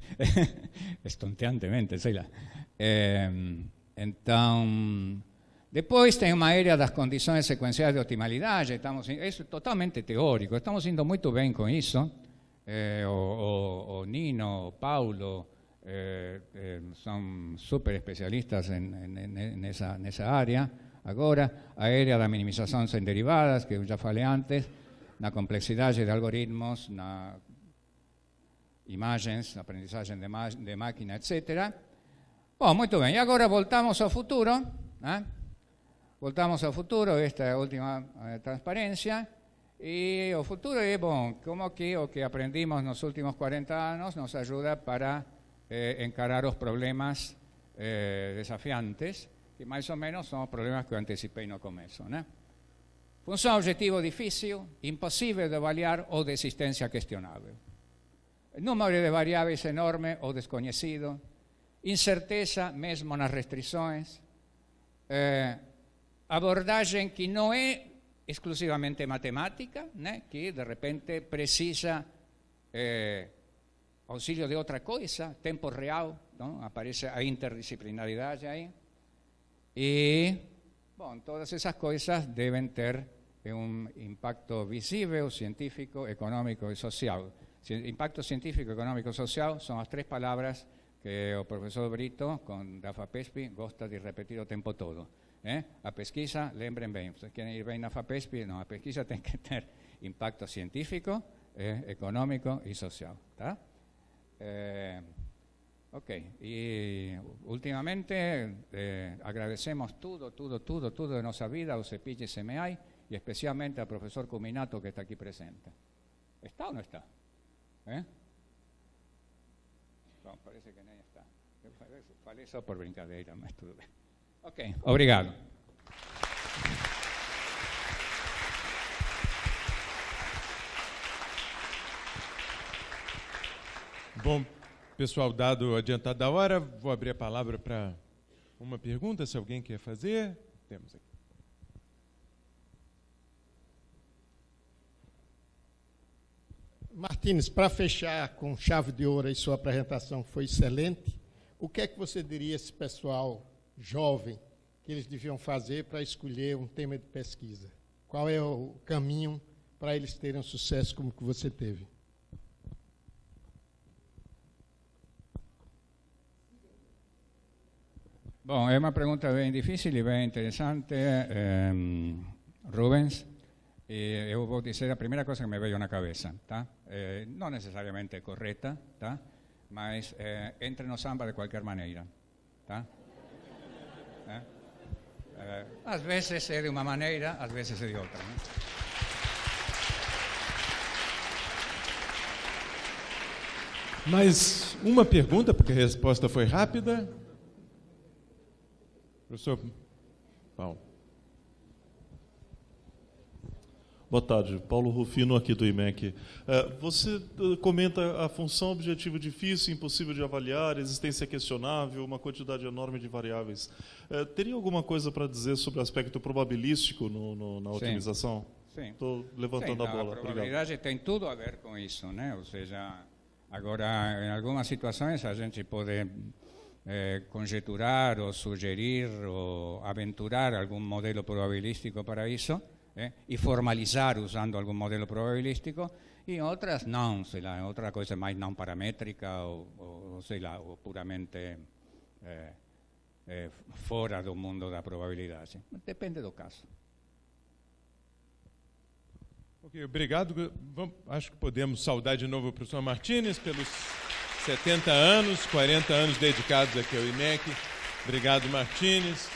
estonteantemente, sei lá. Então, depois tem uma área das condições sequenciais de optimalidade, isso é totalmente teórico, estamos indo muito bem com isso, o Nino, o Paulo, são super especialistas nessa área. Agora, a área da minimização sem derivadas, que eu já falei antes, na complexidade de algoritmos, na imagens, na aprendizagem de máquina, etc. Bom, muito bem, e agora voltamos ao futuro, né? Voltamos ao futuro, esta é a última transparência. E o futuro é, bom, como que o que aprendimos nos últimos 40 anos nos ajuda para encarar os problemas desafiantes, que mais ou menos são os problemas que eu antecipei no começo, né? Função objetivo difícil, impossível de avaliar ou de existência questionável. Número de variáveis enorme ou desconhecido, incerteza mesmo nas restrições, abordagem que não é exclusivamente matemática, né? Que de repente precisa auxílio de outra coisa, tempo real, não? Aparece a interdisciplinaridade aí. E, bom, todas essas coisas devem ter um impacto visível, científico, econômico e social. Impacto científico, econômico e social são as 3 palavras que o professor Brito, da FAPESP, gosta de repetir o tempo todo. A pesquisa, lembrem bem, vocês querem ir bem na FAPESP? Não, a pesquisa tem que ter impacto científico, econômico e social, tá? Ok, e ultimamente agradecemos tudo de nossa vida ao CEPIC e CMI, e especialmente ao professor Cuminato que está aqui presente. ¿Está ou não está? Bom, parece que nem está. Eu falei só por brincadeira, mas tudo bem. Ok, obrigado. Bom, pessoal, dado o adiantado da hora, vou abrir a palavra para uma pergunta, se alguém quer fazer. Temos aqui. Martins, para fechar com chave de ouro, a sua apresentação foi excelente. O que é que você diria a esse pessoal jovem que eles deviam fazer para escolher um tema de pesquisa? Qual é o caminho para eles terem um sucesso como que você teve? Bom, é uma pergunta bem difícil e bem interessante, Rubens. Eu vou dizer a primeira coisa que me veio na cabeça, tá? Não necessariamente correta, tá? Mas entre no samba de qualquer maneira, tá? Às vezes é de uma maneira, às vezes é de outra, né? Mais uma pergunta, porque a resposta foi rápida. Professor Paulo. Boa tarde, Paulo Rufino aqui do IMEC. Você comenta a função objetivo difícil, impossível de avaliar, existência questionável, uma quantidade enorme de variáveis. Teria alguma coisa para dizer sobre o aspecto probabilístico na otimização? Sim. Estou levantando a bola. A probabilidade Obrigado. tem tudo a ver com isso, né? Ou seja, agora, em algumas situações, a gente pode conjeturar ou sugerir ou aventurar algum modelo probabilístico para isso, e formalizar usando algum modelo probabilístico, e outras não, sei lá, outra coisa mais não paramétrica ou sei lá, ou puramente fora do mundo da probabilidade. Depende do caso. Ok, obrigado. Acho que podemos saudar de novo o professor Martins pelos 70 anos, 40 anos dedicados aqui ao IMEC. Obrigado, Martins.